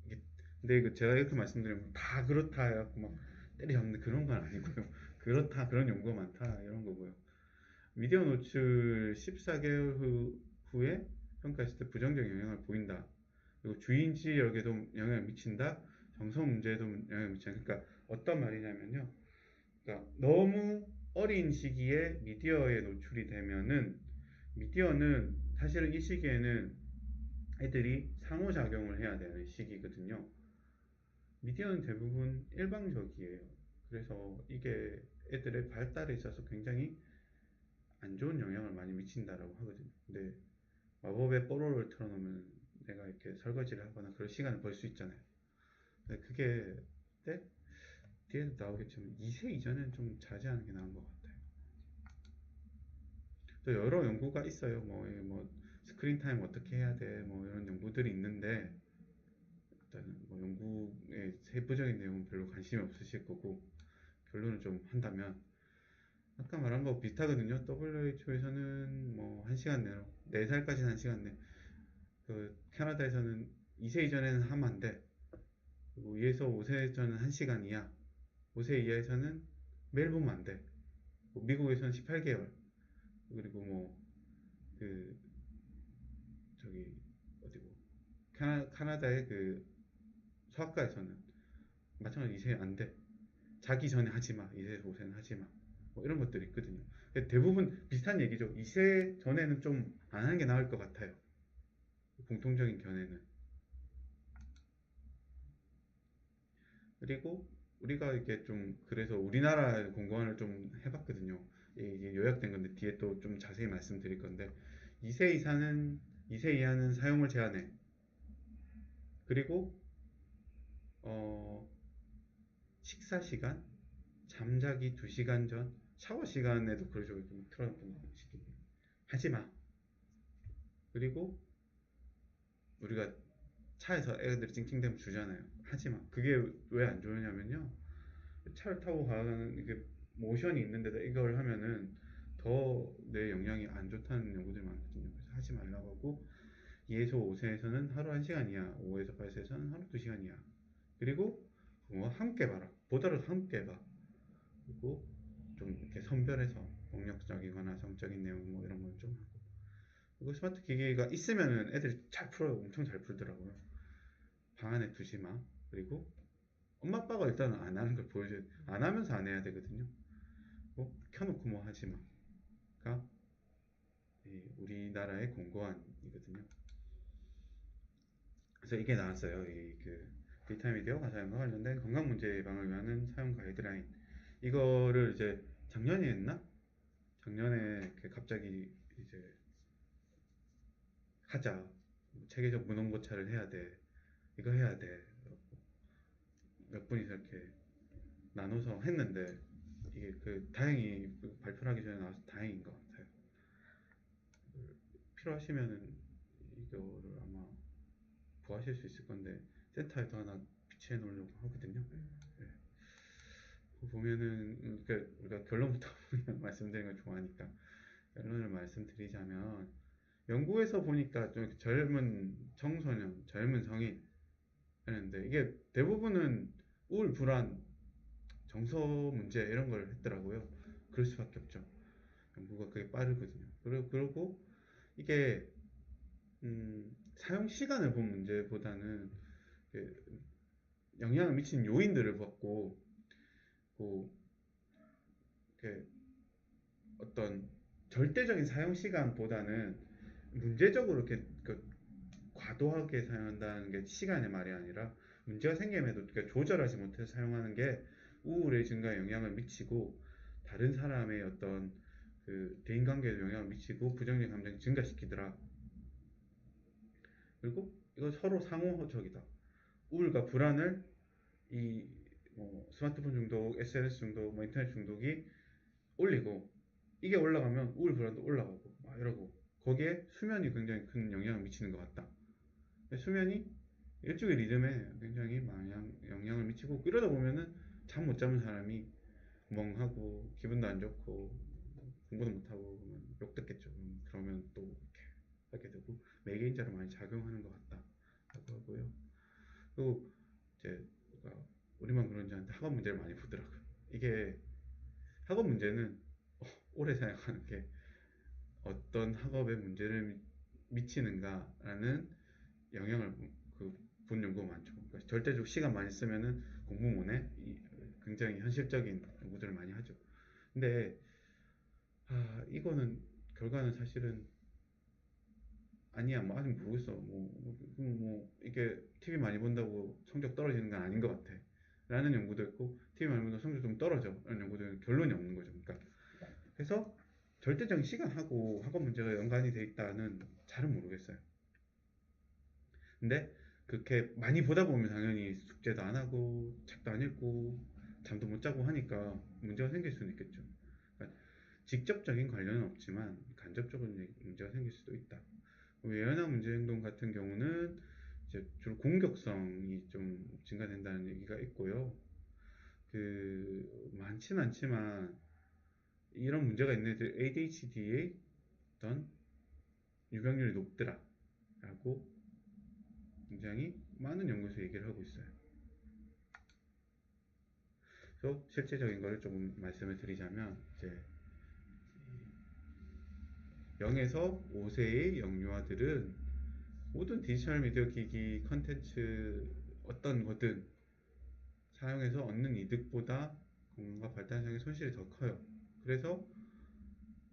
이게 근데 이거 제가 이렇게 말씀드리면 다 그렇다 해갖고 막 때려잡는 그런 건 아니고요. 그렇다 그런 연구가 많다 이런 거고요. 미디어 노출 14개월 후에 평가했을 때 부정적 영향을 보인다. 그리고 주인 지역에도 영향을 미친다. 정서 문제에도 영향을 미친다. 그러니까 어떤 말이냐면요. 그러니까 너무 어린 시기에 미디어에 노출이 되면은 미디어는 사실은 이 시기에는 애들이 상호작용을 해야 되는 시기거든요. 미디어는 대부분 일방적이에요. 그래서 이게 애들의 발달에 있어서 굉장히 안 좋은 영향을 많이 미친다라고 하거든요. 근데 마법의 뽀로로를 틀어놓으면 내가 이렇게 설거지를 하거나 그럴 시간을 벌 수 있잖아요. 근데 그게 때 뒤에도 나오겠지만 2세 이전에는 좀 자제하는 게 나은 것 같아요. 또 여러 연구가 있어요. 뭐 스크린 타임 어떻게 해야 돼, 뭐 이런 연구들이 있는데 일단은 뭐 연구의 세부적인 내용은 별로 관심이 없으실 거고 결론을 좀 한다면 아까 말한 거 비슷하거든요. WHO에서는 뭐 1시간 내로 4살까지는 1시간 내. 그 캐나다에서는 2세 이전에는 하면 안 돼. 그리고 2에서 5세 전은 1시간 이하. 5세 이하에서는 매일 보면 안 돼. 뭐 미국에서는 18개월. 그리고 뭐 그 저기 어디고 캐나다의 그 소아과에서는 마찬가지로 2세 안 돼. 자기 전에 하지 마. 2세에서 5세는 하지 마. 뭐 이런 것들이 있거든요. 대부분 비슷한 얘기죠. 2세 전에는 좀 안 하는 게 나을 것 같아요. 공통적인 견해는. 그리고 우리가 이게 좀 그래서 우리나라 공무원을 좀 해봤거든요. 이게 요약된 건데 뒤에 또 좀 자세히 말씀드릴 건데 2세 이상은 2세 이하는 사용을 제한해. 그리고 식사 시간, 잠자기 2시간 전, 샤워 시간에도 그러죠. 좀 틀어놓고 시키기. 하지 마. 그리고 우리가 차에서 애들이 찡찡대면 주잖아요. 하지 마. 그게 왜 안 좋으냐면요. 차를 타고 가는 이게 모션이 있는데도 이걸 하면은 더 내 영향이 안 좋다는 연구들이 많거든요. 그래서 하지 말라고 하고 2에서 5세에서는 하루 1시간 이하, 5에서 8세에서는 하루 2시간 이하. 그리고 뭐 함께 봐라. 보더라도 함께 봐. 그리고 좀 이렇게 선별해서 폭력적이거나 성적인 내용 뭐 이런 걸 좀 하고. 그리고 스마트 기기가 있으면은 애들이 잘 풀어요. 엄청 잘 풀더라고요. 방 안에 두지 마. 그리고 엄마 아빠가 일단은 안 하는 걸 보여줘야 돼. 안 하면서 안 해야 되거든요. 켜놓고 뭐 하지 마가 우리나라의 공고안이거든요. 그래서 이게 나왔어요. 그 디지털 미디어 가사연과 관련된 건강 문제 예방을 위한 사용 가이드라인. 이거를 이제 작년에 했나? 작년에 갑자기 이제 하자. 체계적 문헌 고찰을 해야 돼. 이거 해야 돼. 몇 분이서 이렇게 나눠서 했는데 이게 다행히 발표를 하기 전에 나와서 다행인 것 같아요. 필요하시면은 이거를 아마 구하실 수 있을 건데 센터에도 하나 비치해 놓으려고 하거든요. 네. 그거 보면은 그러니까 우리가 결론부터 그냥 말씀드리는 걸 좋아하니까 결론을 말씀드리자면 연구에서 보니까 좀 젊은 청소년, 젊은 성인 했는데 이게 대부분은 우울, 불안, 정서 문제 이런 걸 했더라고요. 그럴 수밖에 없죠. 연구가 그게 빠르거든요. 그리고 이게 사용 시간을 본 문제보다는 영향을 미치는 요인들을 봤고 어떤 절대적인 사용 시간보다는 문제적으로 이렇게 과도하게 사용한다는 게 시간의 말이 아니라 문제가 생김에도 조절하지 못해서 사용하는 게 우울의 증가에 영향을 미치고 다른 사람의 어떤 대인관계에도 영향을 미치고 부정적 감정을 증가시키더라. 그리고 이거 서로 상호적이다. 우울과 불안을 스마트폰 중독, SNS 중독, 인터넷 중독이 올리고 이게 올라가면 우울 불안도 올라가고 막 이러고 거기에 수면이 굉장히 큰 영향을 미치는 것 같다. 수면이 일종의 리듬에 굉장히 많이 영향을 미치고 이러다 보면은 잠 못 자는 사람이 멍하고 기분도 안 좋고 공부도 못하고 그러면 욕 듣겠죠. 그러면 또 이렇게 하게 되고 매개인자로 많이 작용하는 것 같다 라고 하고요. 그리고 이제 뭐가 우리만 그런지 아는데 학업 문제를 많이 보더라고요. 이게 학업 문제는 오래 생각하는 게 어떤 학업에 문제를 미치는가라는 영향을 본 연구가 많죠. 그러니까 절대적 시간 많이 쓰면은 공부문에 굉장히 현실적인 연구들을 많이 하죠. 근데 이거는 결과는 사실은 아니야, 뭐 아직 모르겠어. 이게 TV 많이 본다고 성적 떨어지는 건 아닌 것 같아. 라는 연구도 있고, TV 많이 본다고 성적 좀 떨어져. 라는 연구도 결론이 없는 거죠. 그러니까 그래서 절대적인 시간하고 학업 문제가 연관이 돼 있다는 잘은 모르겠어요. 근데 그렇게 많이 보다 보면 당연히 숙제도 안 하고 책도 안 읽고 잠도 못 자고 하니까 문제가 생길 수는 있겠죠. 그러니까 직접적인 관련은 없지만 간접적인 문제가 생길 수도 있다. 예언학 문제 행동 같은 경우는 이제 주로 공격성이 좀 증가된다는 얘기가 있고요. 많진 않지만 이런 문제가 있는 애들 ADHD의 어떤 유병률이 높더라라고 굉장히 많은 연구에서 얘기를 하고 있어요. 그래서 실제적인 거를 조금 말씀을 드리자면 이제 0에서 5세의 영유아들은 모든 디지털 미디어 기기 컨텐츠 어떤 거든 사용해서 얻는 이득보다 건강과 발달상의 손실이 더 커요. 그래서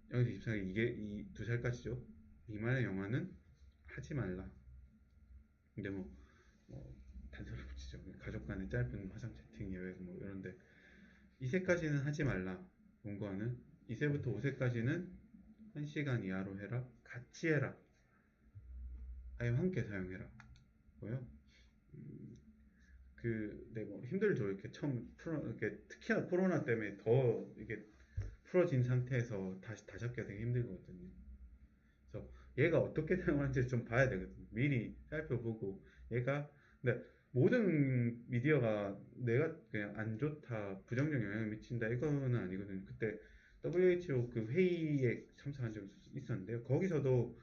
0에서 24세 이게 2살까지죠. 미만의 영화는 하지 말라. 근데 뭐 단서를 붙이죠. 가족 간의 짧은 화상 채팅 예외 뭐 이런데 2세까지는 하지 말라. 본거는 2세부터 5세까지는 1시간 이하로 해라. 같이 해라. 아니면 함께 사용해라. 고요. 네, 뭐 힘들죠. 이렇게 처음 이렇게 특히나 코로나 때문에 더 이게 풀어진 상태에서 다시 다잡기가 되게 힘들거든요. 그래서 얘가 어떻게 사용하는지 좀 봐야 되거든요. 미리 살펴보고 얘가 근데 모든 미디어가 내가 그냥 안 좋다, 부정적 영향을 미친다 이거는 아니거든요. 그때 WHO 그 회의에 참석한 적이 있었는데요. 거기서도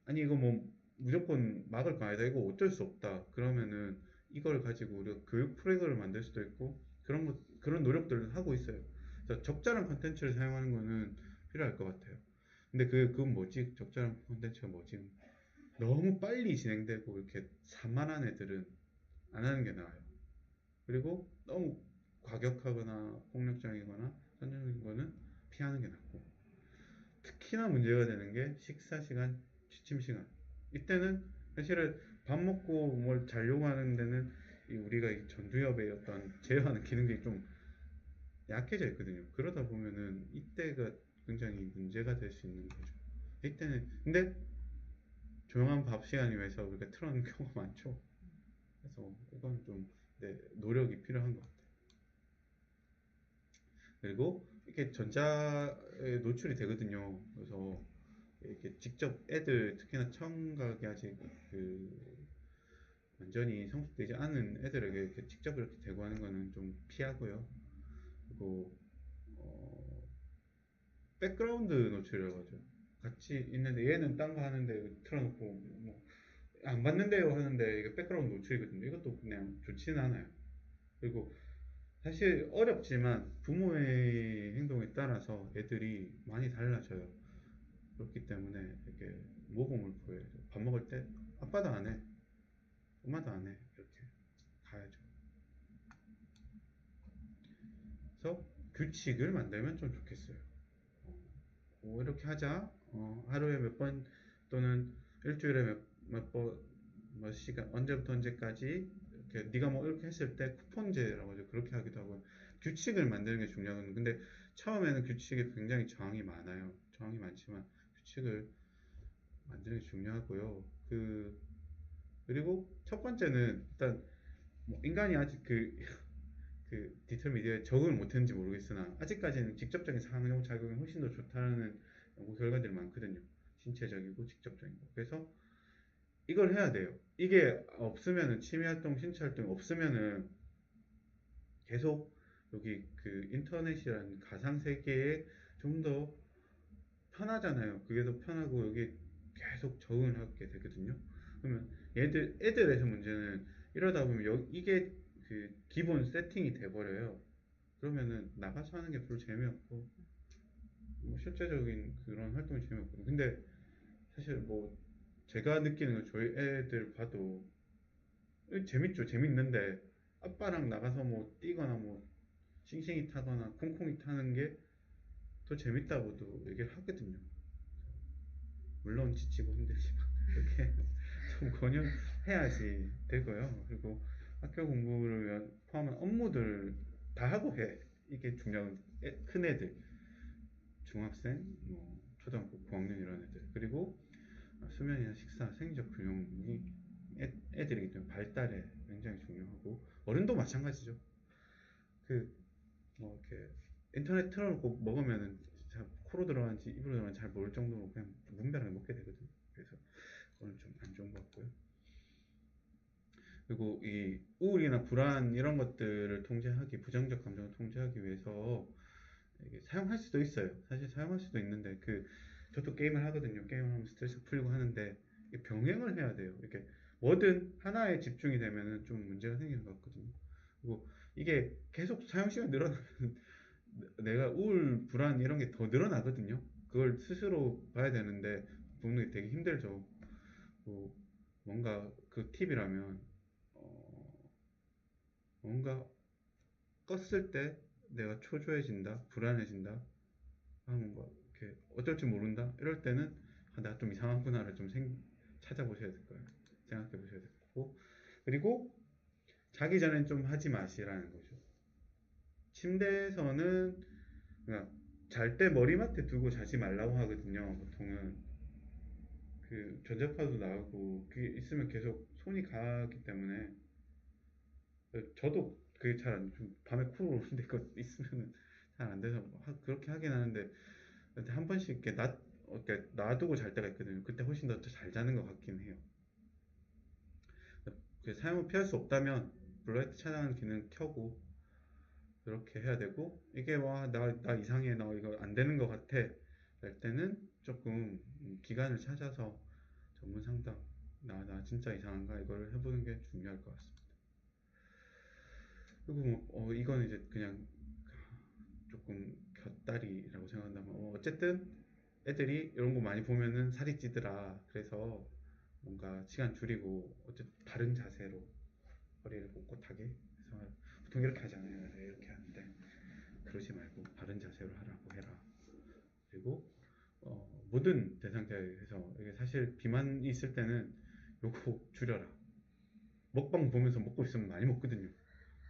아니 이거 뭐 무조건 막을 거 아니다. 이거 어쩔 수 없다. 그러면은 이걸 가지고 우리가 교육 프로그램을 만들 수도 있고 그런 노력들을 하고 있어요. 그래서 적절한 컨텐츠를 사용하는 거는 필요할 것 같아요. 근데 그건 뭐지? 적절한 콘텐츠가 뭐지? 너무 빨리 진행되고 이렇게 산만한 애들은 안 하는 게 나아요. 그리고 너무 과격하거나 폭력적이거나 선정적인 거는 피하는 게 낫고 특히나 문제가 되는 게 식사 시간, 취침 시간. 이때는 사실은 밥 먹고 뭘 자려고 하는 데는 우리가 이 전두엽의 어떤 제어하는 기능들이 좀 약해져 있거든요. 그러다 보면은 이때가 굉장히 문제가 될 수 있는 거죠. 이때는 근데 조용한 밥 시간이 위해서 우리가 틀어놓는 경우가 많죠. 그래서 이건 좀 노력이 필요한 것 같아요. 그리고 이렇게 전자에 노출이 되거든요. 그래서 이렇게 직접 애들 특히나 청각이 아직 완전히 성숙되지 않은 애들에게 이렇게 직접 이렇게 대고하는 거는 좀 피하고요. 그리고 백그라운드 노출이라고 하죠. 같이 있는데 얘는 딴 거 하는데 틀어놓고 뭐 안 봤는데요 하는데 이게 백그라운드 노출이거든요. 이것도 그냥 좋지는 않아요. 그리고 사실 어렵지만 부모의 행동에 따라서 애들이 많이 달라져요. 그렇기 때문에 이렇게 모범을 보여야죠. 밥 먹을 때 아빠도 안 해, 엄마도 안 해, 이렇게 가야죠. 그래서 규칙을 만들면 좀 좋겠어요. 이렇게 하자. 하루에 몇 번 또는 일주일에 몇 번, 몇 시간, 언제부터 언제까지 이렇게 네가 뭐 이렇게 했을 때 쿠폰제라고 하죠. 그렇게 하기도 하고요. 규칙을 만드는 게 중요하거든요. 근데 처음에는 규칙에 굉장히 저항이 많아요. 저항이 많지만 규칙을 만드는 게 중요하고요. 그리고 첫 번째는 일단 뭐 인간이 아직 디지털 미디어에 적응을 못했는지 모르겠으나 아직까지는 직접적인 상호 작용이 훨씬 더 좋다는 연구 결과들이 많거든요. 신체적이고 직접적인 거. 그래서 이걸 해야 돼요. 이게 없으면은 취미활동, 신체활동이 없으면은 계속 여기 인터넷이라는 가상세계에 좀 더 편하잖아요. 그게 더 편하고 여기 계속 적응을 하게 되거든요. 그러면 애들에서 문제는 이러다 보면 이게 그 기본 세팅이 돼버려요. 그러면은 나가서 하는 게 별로 재미없고 뭐 실제적인 그런 활동이 재미없거든요. 근데 사실 뭐 제가 느끼는 건 저희 애들 봐도 재밌죠. 재밌는데 아빠랑 나가서 뭐 뛰거나 뭐 싱싱이 타거나 콩콩이 타는 게 더 재밌다고도 얘기를 하거든요. 물론 지치고 힘들지만 그렇게 좀 권유해야지 되고요. 그리고 학교 공부를 위한 포함한 업무들 다 하고 해. 이게 중요한 큰 애들, 중학생, 뭐 초등학교 고학년 이런 애들. 그리고 수면이나 식사, 생리적 균형이 애들이기 때문에 발달에 굉장히 중요하고 어른도 마찬가지죠. 그 뭐 이렇게 인터넷 틀어놓고 먹으면은 코로 들어가는지 입으로 들어가는지 잘 모를 정도로 그냥 무분별하게 먹게 되거든요. 그래서 그건 좀 안 좋은 것 같고요. 그리고 이 우울이나 불안 이런 것들을 통제하기, 부정적 감정을 통제하기 위해서 이게 사용할 수도 있어요. 사실 사용할 수도 있는데 저도 게임을 하거든요. 게임을 하면 스트레스 풀리고 하는데 병행을 해야 돼요. 이렇게 뭐든 하나에 집중이 되면은 좀 문제가 생기는 것 같거든요. 그리고 이게 계속 사용 시간이 늘어나면 내가 우울, 불안 이런 게 더 늘어나거든요. 그걸 스스로 봐야 되는데 보는 게 되게 힘들죠. 뭐 뭔가 그 팁이라면 뭔가 껐을 때 내가 초조해진다, 불안해진다, 뭔가 이렇게 어쩔 줄 모른다. 이럴 때는 나 좀 이상하구나를 좀 찾아보셔야 될 거예요. 생각해 보셔야 될 거고. 그리고 자기 전엔 좀 하지 마시라는 거죠. 침대에서는 그러니까 잘 때 머리맡에 두고 자지 말라고 하거든요. 보통은 그 전자파도 나오고 그게 있으면 계속 손이 가기 때문에 저도 그게 좀 밤에 쿨 오는데 그거 있으면 잘 안 돼서 그렇게 하긴 하는데 한 번씩 이렇게 이렇게 놔두고 잘 때가 있거든요. 그때 훨씬 더 잘 자는 것 같긴 해요. 사용을 피할 수 없다면 블라이트 차단하는 기능 켜고 그렇게 해야 되고 이게 나 이상해 나 이거 안 되는 것 같아 할 때는 조금 기간을 찾아서 전문 상담 나 진짜 이상한가 이걸 해보는 게 중요할 것 같습니다. 그리고 뭐 이건 이제 그냥 조금 곁다리라고 생각한다면 어쨌든 애들이 이런 거 많이 보면은 살이 찌더라. 그래서 뭔가 시간 줄이고 어쨌든 바른 자세로 허리를 꼿꼿하게 해서 보통 이렇게 하잖아요. 이렇게 하는데 그러지 말고 바른 자세로 하라고 해라. 그리고 모든 대상자에서 이게 사실 비만 있을 때는 요거 줄여라. 먹방 보면서 먹고 있으면 많이 먹거든요.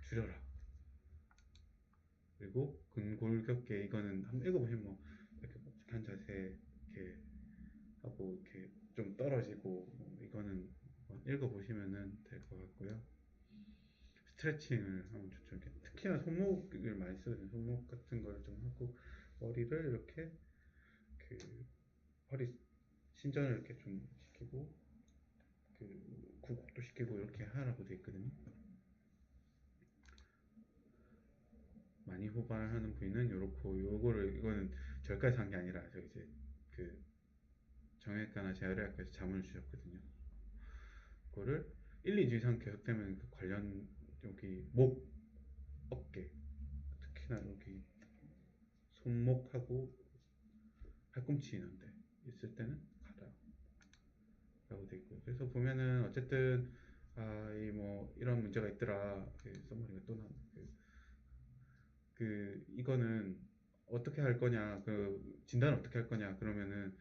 줄여라. 그리고 근골격계 이거는 한번 읽어보시면 뭐 이렇게 묵직한 자세 이렇게 하고 이렇게 좀 떨어지고 이거는 읽어보시면은 될 것 같고요. 스트레칭을 하면 좋죠. 이렇게 특히나 손목을 많이 쓰거든요. 손목 같은 걸 좀 하고 머리를 이렇게 그 허리 신전을 이렇게 좀 시키고 굴곡도 시키고 이렇게 하라고 되어 있거든요. 많이 호발하는 부위는 요렇고 이거는 저기까지 한 게 아니라 저 이제 그 정형외과나 재활의학과에서 자문을 주셨거든요. 그거를 1, 2주 이상 계속되면 관련 여기 목, 어깨 특히나 여기 손목하고 팔꿈치 있는데 있을 때는 가라 라고 되어 있고요. 그래서 보면은 어쨌든 이 뭐 이런 문제가 있더라. 썸머리가 또 나왔네. 이거는 어떻게 할 거냐, 진단을 어떻게 할 거냐, 그러면은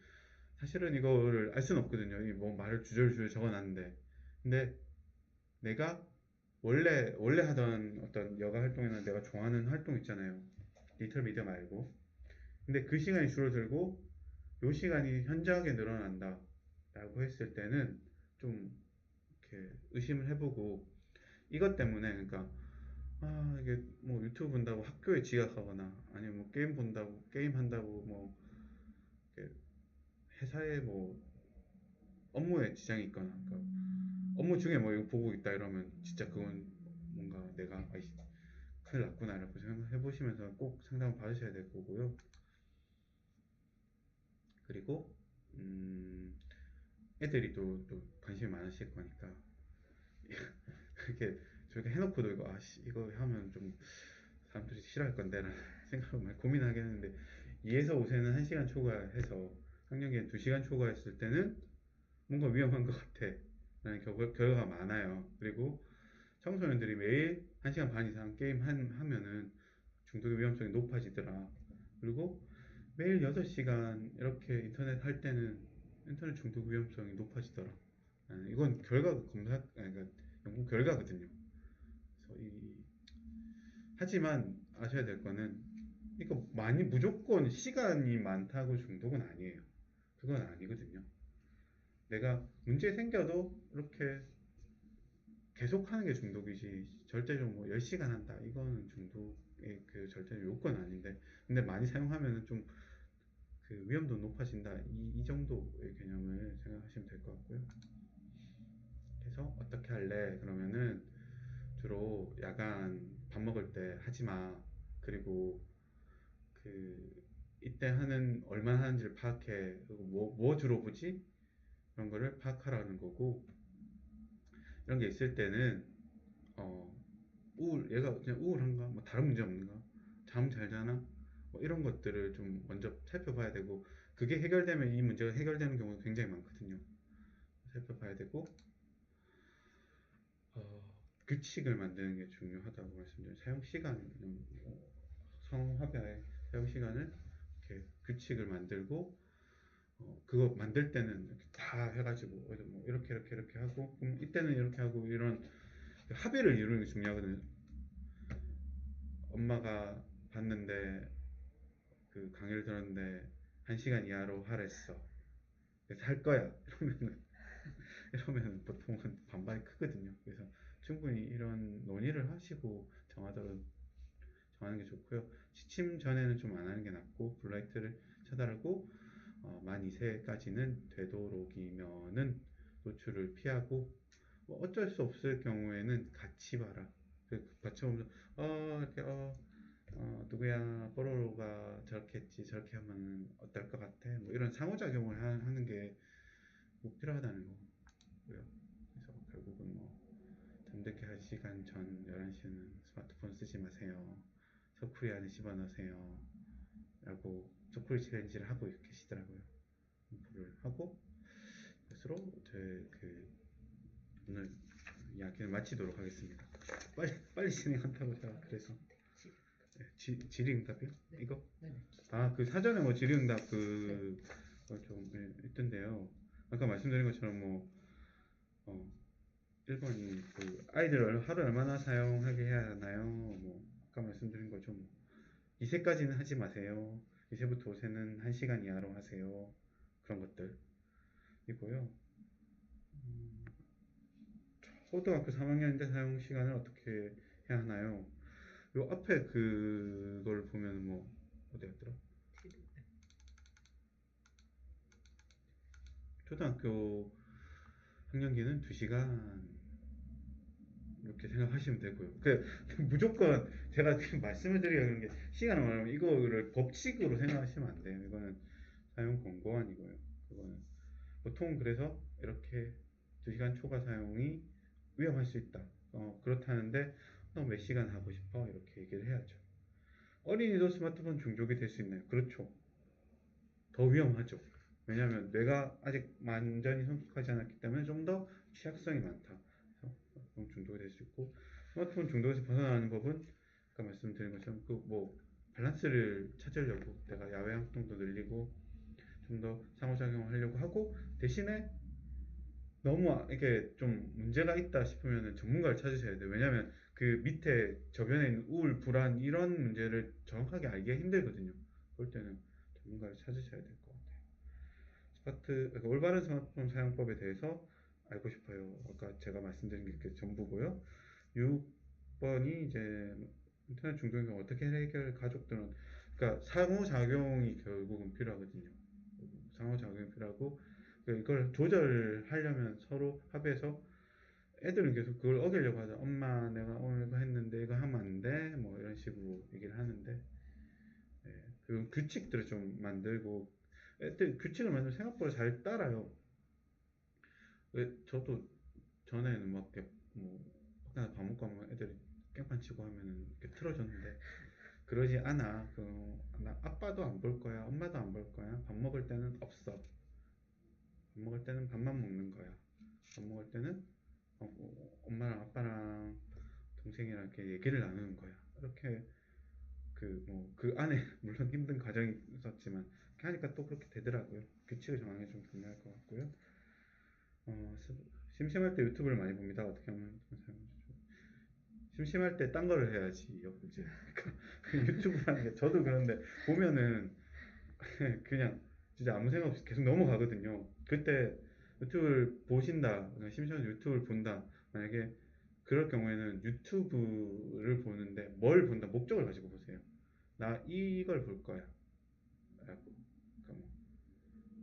사실은 이거를 알 수는 없거든요. 뭐 말을 주절주절 적어놨는데. 근데 내가 원래 하던 어떤 여가 활동이나 내가 좋아하는 활동 있잖아요. 디지털 미디어 말고. 근데 그 시간이 줄어들고, 요 시간이 현저하게 늘어난다. 라고 했을 때는 좀 이렇게 의심을 해보고, 이것 때문에, 그러니까 이게 뭐 유튜브 본다고 학교에 지각하거나 아니면 뭐 게임 본다고 게임 한다고 뭐 회사에 뭐 업무에 지장이 있거나 그러니까 업무 중에 뭐 이거 보고 있다 이러면 진짜 그건 뭔가 내가 큰일 났구나 라고 생각해 보시면서 꼭 상담을 받으셔야 될 거고요. 그리고 애들이 또 관심이 많으실 거니까 이렇게 저렇게 해놓고도 이거 이거 하면 좀 사람들이 싫어할 건데 라는 생각을 많이 고민하긴 했는데 2에서 5세는 1시간 초과해서 학령기는 2시간 초과했을 때는 뭔가 위험한 것 같아 라는 결과가 많아요. 그리고 청소년들이 매일 1시간 반 이상 게임 하면은 중독의 위험성이 높아지더라. 그리고 매일 8시간 이렇게 인터넷 할 때는 인터넷 중독 위험성이 높아지더라. 이건 그러니까 연구 결과거든요. 그래서 하지만 아셔야 될 거는 이거 무조건 시간이 많다고 중독은 아니에요. 그건 아니거든요. 내가 문제 생겨도 이렇게 계속 하는 게 중독이지 절대적으로 뭐 10시간 한다 이거는 중독의 그 절대적 요건은 아닌데 근데 많이 사용하면은 좀 그 위험도 높아진다 이 정도의 개념을 생각하시면 될 것 같고요. 그래서 어떻게 할래? 그러면은 주로 야간 밥 먹을 때 하지 마. 그리고 그 이때 얼마나 하는지를 파악해. 그리고 뭐 주로 보지? 그런 거를 파악하라는 거고 이런 게 있을 때는 어 얘가 그냥 우울한가? 뭐 다른 문제 없는가? 잠 잘 자나? 뭐 이런 것들을 좀 먼저 살펴봐야 되고 그게 해결되면 이 문제가 해결되는 경우가 굉장히 많거든요. 살펴봐야 되고 규칙을 만드는 게 중요하다고 말씀드려요. 사용 시간, 상호합의하에 사용 시간을 이렇게 규칙을 만들고 그거 만들 때는 이렇게 다 해가지고 뭐 이렇게 하고 이때는 이렇게 하고 이런 합의를 이루는 게 중요하거든요. 엄마가 봤는데 그 강의를 들었는데 1시간 이하로 하랬어. 그래서 할 거야. 이러면 보통은 반발이 크거든요. 그래서 충분히 이런 논의를 하시고 정하는 게 좋고요. 취침 전에는 좀 안 하는 게 낫고 블라이트를 차단하고 만 2세까지는 되도록이면은 노출을 피하고 뭐 어쩔 수 없을 경우에는 같이 봐라. 같이 보면서 이렇게 누구야 뽀로로가 저렇게 했지 저렇게 하면 어떨 것 같아 뭐 이런 상호작용을 하는 게 꼭 필요하다는 거고요. 그래서 결국은 뭐 잠들기 1시간 전 11시는 스마트폰 쓰지 마세요. 서쿠리 안에 집어넣으세요. 라고 서쿠리 챌린지를 하고 계시더라고요. 공부를 하고 스스로 오늘 이야기를 마치도록 하겠습니다. 빨리 진행한다고 제가 그래서 질의응답이요? 네. 이거? 네네. 그 사전에 뭐 질의응답 네. 좀 있던데요. 아까 말씀드린 것처럼 뭐 1번이 그 아이들 하루 얼마나 사용하게 해야 하나요? 뭐 아까 말씀드린 거죠. 뭐 2세까지는 하지 마세요. 2세부터 5세는 1시간 이하로 하세요. 그런 것들이고요. 초등학교 3학년인데 사용 시간을 어떻게 해야 하나요? 요 앞에 그걸 보면 뭐 어디였더라? 초등학교 학년기는 2시간 이렇게 생각하시면 되고요. 무조건 제가 지금 말씀을 드리려 그런 게 시간을 말하면 이거를 법칙으로 생각하시면 안 돼요. 이거는 사용 권고안이고요. 그거는 보통 그래서 이렇게 2시간 초과 사용이 위험할 수 있다. 그렇다는데 너 몇 시간 하고 싶어? 이렇게 얘기를 해야죠. 어린이도 스마트폰 중독이 될 수 있나요? 그렇죠. 더 위험하죠. 왜냐하면 뇌가 아직 완전히 성숙하지 않았기 때문에 좀 더 취약성이 많다. 그래서 스마트폰 중독이 될 수 있고 스마트폰 중독에서 벗어나는 법은 아까 말씀드린 것처럼 밸런스를 찾으려고 내가 야외 활동도 늘리고 좀 더 상호작용을 하려고 하고 대신에 너무 이게 좀 문제가 있다 싶으면 전문가를 찾으셔야 돼요. 왜냐하면 그 밑에 저변에 있는 우울, 불안 이런 문제를 정확하게 알기가 힘들거든요. 그럴 때는 전문가를 찾으셔야 될 것 같아요. 그러니까 올바른 스마트폰 사용법에 대해서 알고 싶어요. 아까 제가 말씀드린 게 이렇게 전부고요. 6번이 이제 인터넷 중독인 경우 어떻게 해결 가족들은 그러니까 상호작용이 결국은 필요하거든요. 상호작용이 필요하고 이걸 조절하려면 서로 합해서 애들은 계속 그걸 어기려고 하죠. 엄마 내가 오늘 이거 했는데 이거 하면 안 돼? 뭐 이런 식으로 얘기를 하는데 그 규칙들을 좀 만들고 애들 규칙을 만들면 생각보다 잘 따라요. 저도 전에는 막 이렇게 뭐 나 밥 먹고 하면 애들이 깽판 치고 하면은 이렇게 틀어줬는데 그러지 않아. 나 아빠도 안 볼 거야, 엄마도 안 볼 거야. 밥 먹을 때는 없어. 밥 먹을 때는 밥만 먹는 거야. 밥 먹을 때는 엄마랑 아빠랑 동생이랑 이렇게 얘기를 나누는 거야. 이렇게 그 안에 물론 힘든 과정이 있었지만 이렇게 하니까 또 그렇게 되더라고요. 규칙을 정하는 게 좀 중요할 것 같고요. 심심할 때 유튜브를 많이 봅니다. 어떻게 하면 심심할 때 딴 거를 해야지. 이제 유튜브라는 게 저도 그런데 보면은 그냥 진짜 아무 생각 없이 계속 넘어가거든요. 그때 유튜브를 보신다, 심심해서 유튜브를 본다. 만약에 그럴 경우에는 유튜브를 보는데 뭘 본다, 목적을 가지고 보세요. 나 이걸 볼 거야. 라고. 그러니까 뭐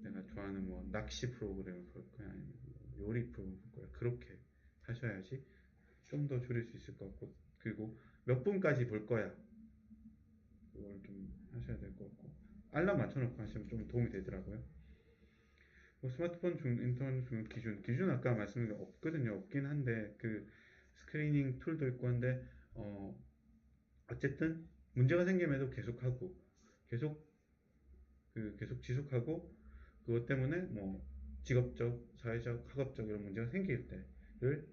내가 좋아하는 뭐 낚시 프로그램을 볼 거야, 아니면 뭐 요리 프로그램을 볼 거야. 그렇게 하셔야지 좀 더 줄일 수 있을 것 같고, 그리고 몇 분까지 볼 거야. 그걸 좀 하셔야 될 것 같고, 알람 맞춰놓고 하시면 좀 도움이 되더라고요. 뭐 스마트폰 인터넷 기준 아까 말씀드린 게 없거든요. 없긴 한데 그 스크리닝 툴도 있고 한데 어쨌든 문제가 생기면도 계속하고 계속 계속 지속하고, 그것 때문에 뭐 직업적, 사회적, 학업적 이런 문제가 생길 때를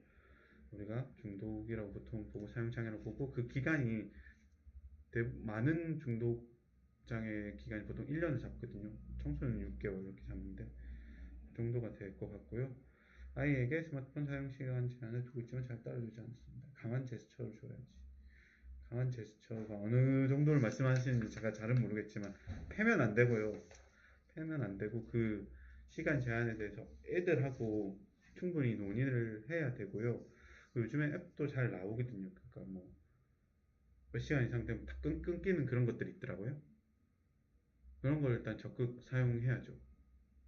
우리가 중독이라고 보통 보고 사용장애라고 보고, 그 기간이 많은 중독장애 기간이 보통 1년을 잡거든요. 청소년 6개월 이렇게 잡는데 그 정도가 될 것 같고요. 아이에게 스마트폰 사용 시간 제한을 두고 있지만 잘 따라주지 않습니다. 강한 제스처를 줘야지. 강한 제스처가 어느 정도를 말씀하시는지 제가 잘은 모르겠지만 패면 안 되고요. 패면 안 되고 그 시간 제한에 대해서 애들하고 충분히 논의를 해야 되고요. 요즘에 앱도 잘 나오거든요. 그러니까 뭐 몇 시간 이상 되면 다 끊기는 그런 것들이 있더라고요. 그런 걸 일단 적극 사용해야죠.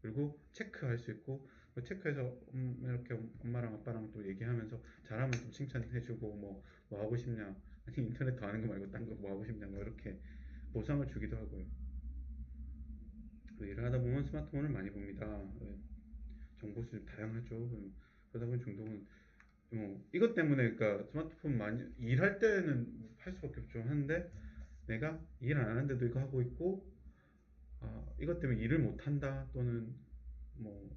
그리고 체크할 수 있고, 체크해서 이렇게 엄마랑 아빠랑 또 얘기하면서 잘하면 좀 칭찬해주고, 뭐 하고 싶냐, 아니 인터넷 더 하는 거 말고 딴 거 뭐 하고 싶냐, 뭐 이렇게 보상을 주기도 하고요. 일을 하다 보면 스마트폰을 많이 봅니다. 정보 수집 다양하죠. 그러다 보니 중독은 이것 때문에, 그러니까 스마트폰 많이 일할 때는 할 수밖에 없죠. 하는데 내가 일 안 하는데도 이거 하고 있고, 이것 때문에 일을 못 한다, 또는 뭐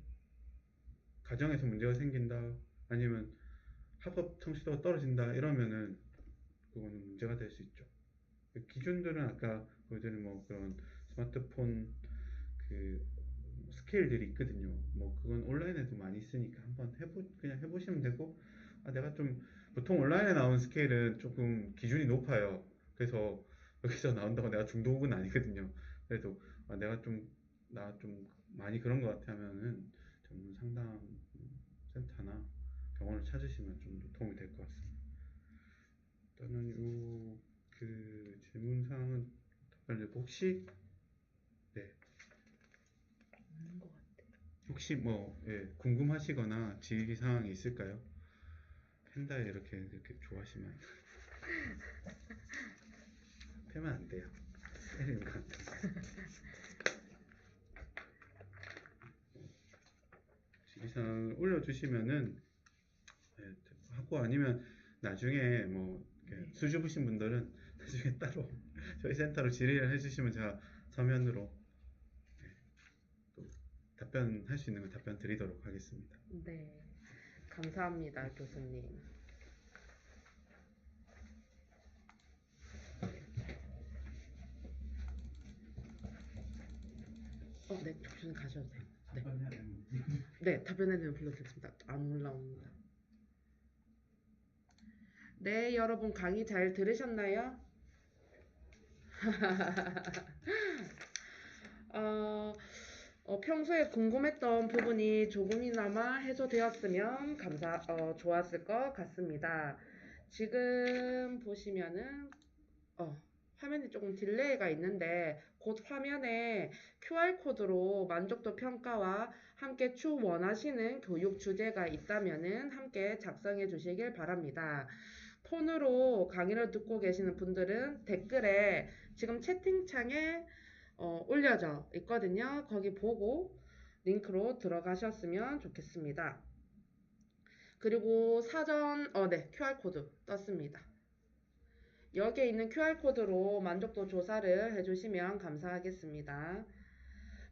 가정에서 문제가 생긴다, 아니면 학업 성취도가 떨어진다, 이러면은 그거는 문제가 될 수 있죠. 기준들은 아까 보여드린 뭐 그런 스마트폰 그 스케일들이 있거든요. 뭐 그건 온라인에도 많이 있으니까 한번 그냥 해보시면 되고, 내가 좀 보통 온라인에 나온 스케일은 조금 기준이 높아요. 그래서 여기서 나온다고 내가 중독은 아니거든요. 그래도 내가 나 좀 많이 그런 것 같아 하면은 전문 상담 센터나 병원을 찾으시면 좀 더 도움이 될 것 같습니다. 일단은 질문 사항은 혹시 네, 없는 것 같아. 혹시 뭐 궁금하시거나 질의 사항이 있을까요? 팬다에 이렇게 좋아하시면 패면 안 돼요. 때리는 거 안 돼요. 질의 사항을 올려주시면은 하고, 아니면 나중에 뭐 네. 수줍으신 분들은 나중에 따로 저희 센터로 질의를 해주시면 제가 서면으로 또 답변할 수 있는 걸 답변 드리도록 하겠습니다. 네, 감사합니다, 교수님. 네, 교수님 가셔도 돼요. 네, 네, 답변해 주면 불러드리겠습니다. 안 올라옵니다. 네, 여러분 강의 잘 들으셨나요? 평소에 궁금했던 부분이 조금이나마 해소되었으면 좋았을 것 같습니다. 지금 보시면은 화면이 조금 딜레이가 있는데 곧 화면에 QR코드로 만족도 평가와 함께 원하시는 교육 주제가 있다면은 함께 작성해 주시길 바랍니다. 폰으로 강의를 듣고 계시는 분들은 댓글에 지금 채팅창에 올려져 있거든요. 거기 보고 링크로 들어가셨으면 좋겠습니다. 그리고 사전, 네, QR코드 떴습니다. 여기에 있는 QR코드로 만족도 조사를 해주시면 감사하겠습니다.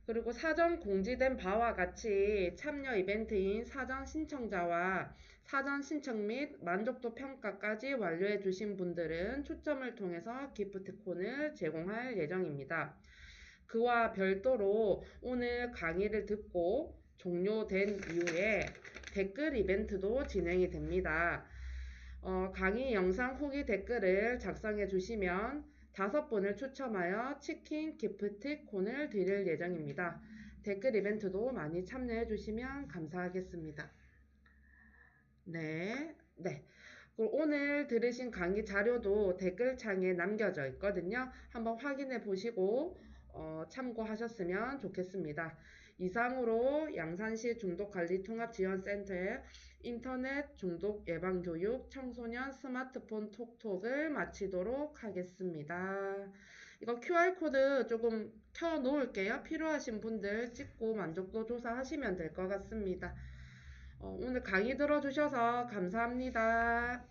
그리고 사전 공지된 바와 같이 참여 이벤트인 사전 신청자와 사전 신청 및 만족도 평가까지 완료해 주신 분들은 추첨을 통해서 기프트콘을 제공할 예정입니다. 그와 별도로 오늘 강의를 듣고 종료된 이후에 댓글 이벤트도 진행이 됩니다. 강의 영상 후기 댓글을 작성해 주시면 5분을 추첨하여 치킨 기프트콘을 드릴 예정입니다. 댓글 이벤트도 많이 참여해 주시면 감사하겠습니다. 네. 그리고 오늘 들으신 강의 자료도 댓글창에 남겨져 있거든요. 한번 확인해 보시고 참고하셨으면 좋겠습니다. 이상으로 양산시 중독관리통합지원센터의 인터넷 중독 예방교육 청소년 스마트폰 톡톡을 마치도록 하겠습니다. 이거 QR코드 조금 켜 놓을게요. 필요하신 분들 찍고 만족도 조사하시면 될 것 같습니다. 오늘 강의 들어주셔서 감사합니다.